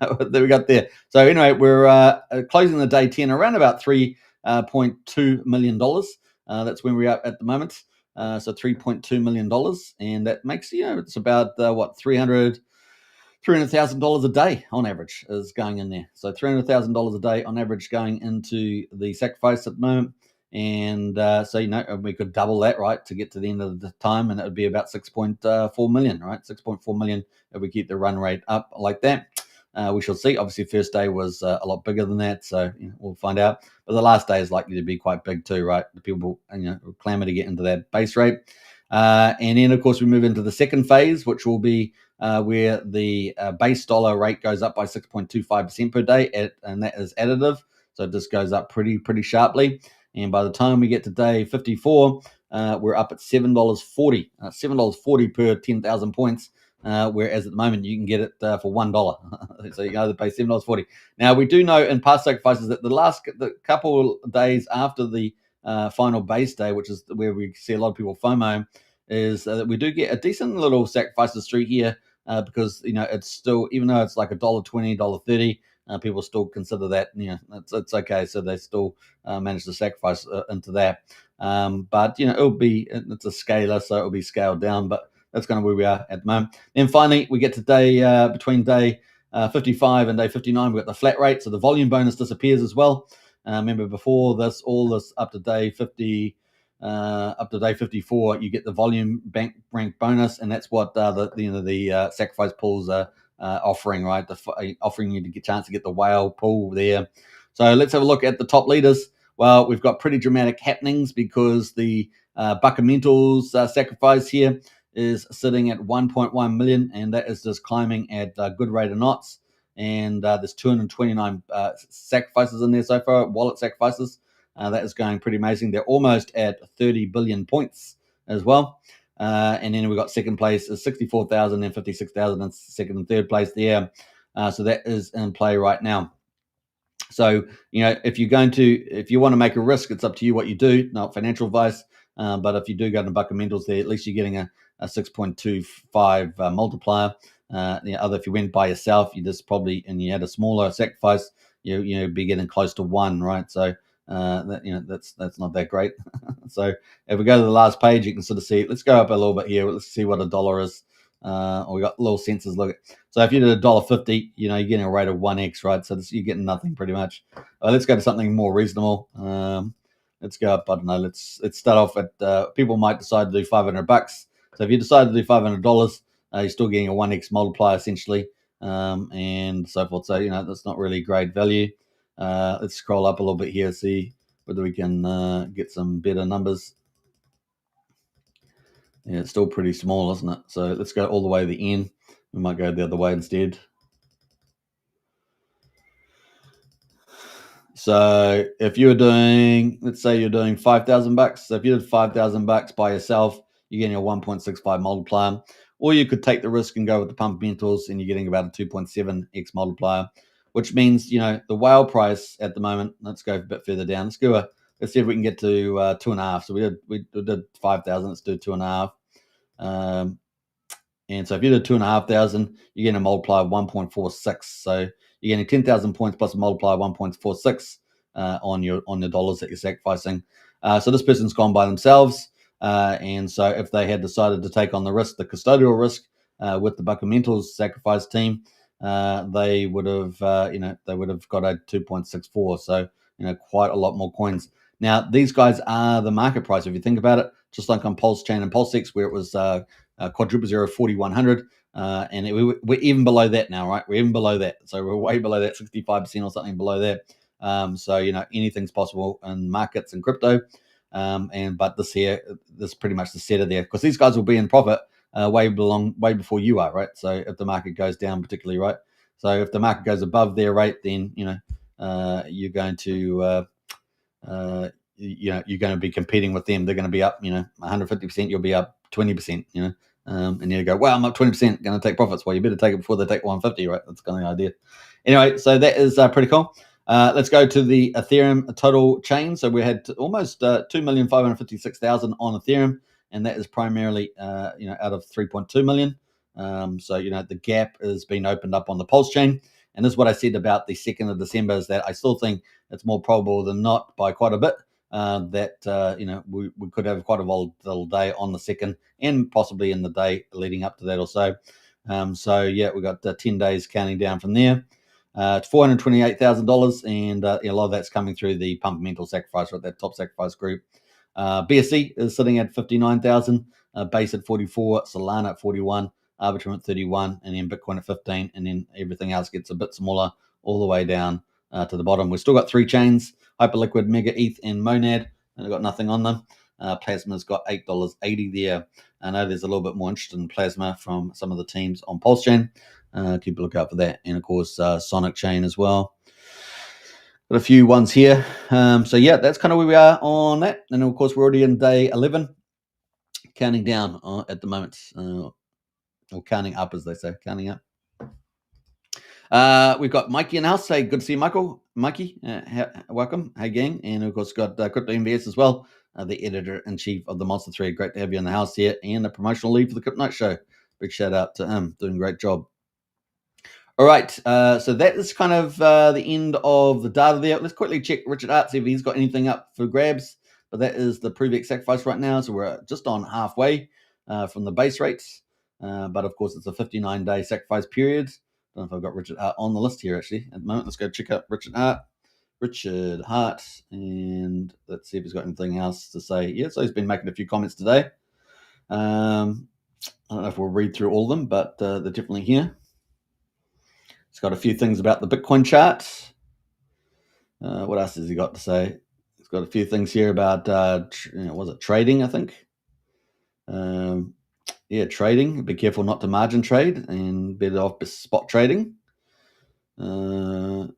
There we got there. So anyway, we're closing the day 10 around about $3.2 million. That's when we're at the moment. So $3.2 million, and that makes, it's about $300,000 a day on average is going in there. So $300,000 a day on average going into the sacrifice at the moment. And so, we could double that, right, to get to the end of the time, and it would be about 6.4 million, right? 6.4 million if we keep the run rate up like that. We shall see. Obviously, first day was a lot bigger than that, so we'll find out. But the last day is likely to be quite big too, right? The people clamor to get into that base rate. And then, of course, we move into the second phase, which will be where the base dollar rate goes up by 6.25% per day, and that is additive. So it just goes up pretty sharply. And by the time we get to day 54, we're up at $7.40, $7.40 per 10,000 points. Whereas at the moment you can get it for $1. So you either pay $7.40. Now, we do know in past sacrifices that the couple of days after the final base day, which is where we see a lot of people FOMO, is that we do get a decent little sacrifices through here, because it's still, even though it's like $1.20, $1.30, people still consider that it's okay. So they still manage to sacrifice into that. But it's a scalar, so it'll be scaled down. But that's kind of where we are at the moment. Then finally, we get to between day 55 and day 59, we've got the flat rate. So the volume bonus disappears as well. Remember, before this, all this up to day 50, up to day 54, you get the volume rank bonus, and that's what the sacrifice pools are offering, right? Offering you to get a chance to get the whale pool there. So let's have a look at the top leaders. Well, we've got pretty dramatic happenings because the Buckamentals sacrifice here is sitting at 1.1 million, and that is just climbing at a good rate of knots. And there's 229 sacrifices in there so far, wallet sacrifices. That is going pretty amazing. They're almost at 30 billion points as well. And then we've got second place is 64,000 and 56,000 in second and third place there. So that is in play right now. So, if you want to make a risk, it's up to you what you do, not financial advice. But if you do go to Buckamentals there, at least you're getting a 6.25 multiplier. If you went by yourself, you just probably, and you had a smaller sacrifice, you'd be getting close to 1, right? So that's not that great. So if we go to the last page, you can sort of see. Let's go up a little bit here. Let's see what $1 is. We got little sensors. Look at. So if you did $1.50, you're getting a rate of 1x, right? So you're getting nothing pretty much. Let's go to something more reasonable. Let's go up. I don't know. Let's start off at. People might decide to do $500. So if you decide to do $500, you're still getting a 1x multiplier essentially, and so forth. So, that's not really great value. Let's scroll up a little bit here, see whether we can get some better numbers. Yeah, it's still pretty small, isn't it? So let's go all the way to the end. We might go the other way instead. So if you're doing, let's say you're doing $5,000. So if you did $5,000 by yourself, you're getting a 1.65 multiplier. Or you could take the risk and go with the fundamentals, and you're getting about a 2.7x multiplier, which means, the whale price at the moment, let's go a bit further down. Let's see if we can get to 2.5. So we did 5,000, let's do 2.5. And so if you did 2,500, you're getting a multiplier of 1.46. So you're getting 10,000 points plus a multiplier of 1.46 on your dollars that you're sacrificing. So this person's gone by themselves. And so if they had decided to take on the risk, the custodial risk, with the Buckamentals sacrifice team, they would have, got a 2.64. So, quite a lot more coins. Now, these guys are the market price. If you think about it, just like on PulseChain and PulseX, where it was quadruple zero 4,100, and we're even below that now, right? We're even below that, so we're way below that, 65% or something below that. So anything's possible in markets and crypto, but this pretty much the setter there, because these guys will be in profit way before you are, right? So if the market goes down, particularly, right? So if the market goes above their rate, then you're going to you're going to be competing with them. They're going to be up 150%, you'll be up 20%, and you go, well, I'm up 20%, going to take profits. Well, you better take it before they take 150, right? That's kind of the idea. Anyway, so that is pretty cool. Let's go to the Ethereum total chain. So we had almost 2,556,000 on Ethereum, and that is primarily out of 3.2 million. So the gap is being opened up on the PulseChain, and this is what I said about the 2nd of December, is that I still think it's more probable than not, by quite a bit, that we could have quite a volatile day on the 2nd, and possibly in the day leading up to that or so. We've got 10 days counting down from there. It's $428,000, and a lot of that's coming through the pump mental sacrifice, right? That top sacrifice group. BSC is sitting at 59,000, base at 44, Solana at 41, Arbitrum at 31, and then Bitcoin at 15, and then everything else gets a bit smaller all the way down to the bottom. We've still got 3 chains: Hyperliquid, Mega ETH, and Monad, and they've got nothing on them. Plasma's got $8.80 there. I know there's a little bit more interest in Plasma from some of the teams on PulseChain. Keep a lookout for that. And of course, Sonic Chain as well. Got a few ones here. That's kind of where we are on that. And of course, we're already in day 11, counting down at the moment, or counting up, as they say, counting up. We've got Mikey in the house. Hey, good to see you, Mikey. Welcome. Hey, gang. And of course, got Crypto MBS as well, the editor-in-chief of the Monster Thread. Great to have you in the house here, and a promotional lead for the Crypto Night Show. Big shout out to him. Doing a great job. All right. So that is kind of the end of the data there. Let's quickly check Richard Hart, see if he's got anything up for grabs. But that is the ProveX sacrifice right now. So we're just on halfway from the base rates. But of course, it's a 59-day sacrifice period. I don't know if I've got Richard Hart on the list here, actually, at the moment. Let's go check out Richard Hart, and let's see if he's got anything else to say. Yeah, so he's been making a few comments today. I don't know if we'll read through all of them, but they're definitely here. He's got a few things about the Bitcoin chart. What else has he got to say? He's got a few things here about, was it trading, I think? Trading. Be careful not to margin trade, and better off spot trading. So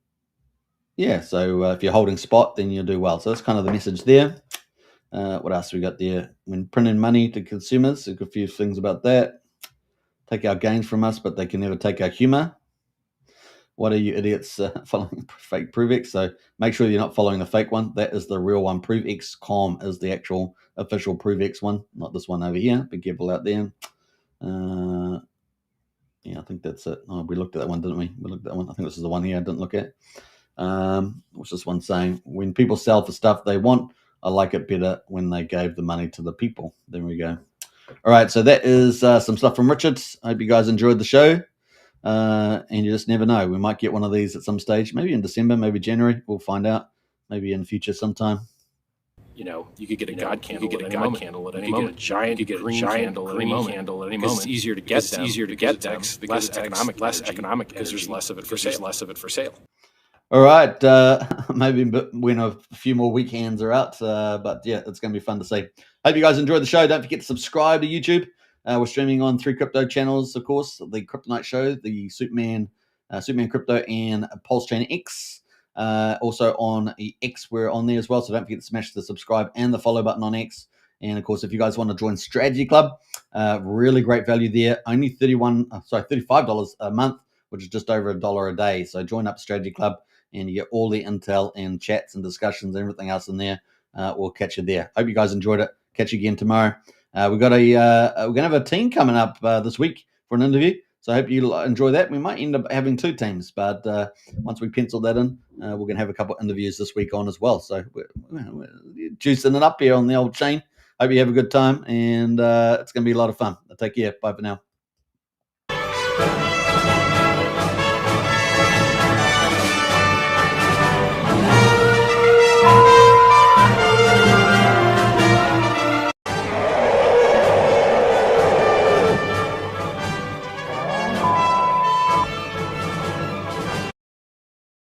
if you're holding spot, then you'll do well. So that's kind of the message there. What else we got there? When printing money to consumers, there's a few things about that. Take our gains from us, but they can never take our humor. What are you idiots following fake ProveX? So make sure you're not following the fake one. That is the real one. ProveX.com is the actual official ProveX one, not this one over here. Be careful out there. I think that's it. Oh, we looked at that one, didn't we? We looked at that one. I think this is the one here I didn't look at. What's this one saying? When people sell for stuff they want, I like it better when they gave the money to the people. There we go. All right, so that is some stuff from Richard. I hope you guys enjoyed the show. And you just never know. We might get one of these at some stage, maybe in December, maybe January. We'll find out. Maybe in the future sometime. you could get a God candle at any moment. You could get a giant green candle at any moment. It's easier to get them. It's easier to get them. Less economic because there's less of it for sale. All right. Maybe when a few more weekends are out. But yeah, it's going to be fun to see. Hope you guys enjoyed the show. Don't forget to subscribe to YouTube. We're streaming on 3 crypto channels, of course. The Crypto Night Show, the Superman Crypto, and PulseChain X. Also on X, we're on there as well. So don't forget to smash the subscribe and the follow button on X. And of course, if you guys want to join Strategy Club, really great value there. Only $35 a month, which is just over $1 a day. So join up Strategy Club, and you get all the intel and chats and discussions and everything else in there. We'll catch you there. Hope you guys enjoyed it. Catch you again tomorrow. We're gonna have a team coming up this week for an interview. So I hope you enjoy that. We might end up having 2 teams, but once we pencil that in, we're gonna have a couple of interviews this week on as well. So we're juicing it up here on the old chain. Hope you have a good time, and it's gonna be a lot of fun. Take care. Bye for now.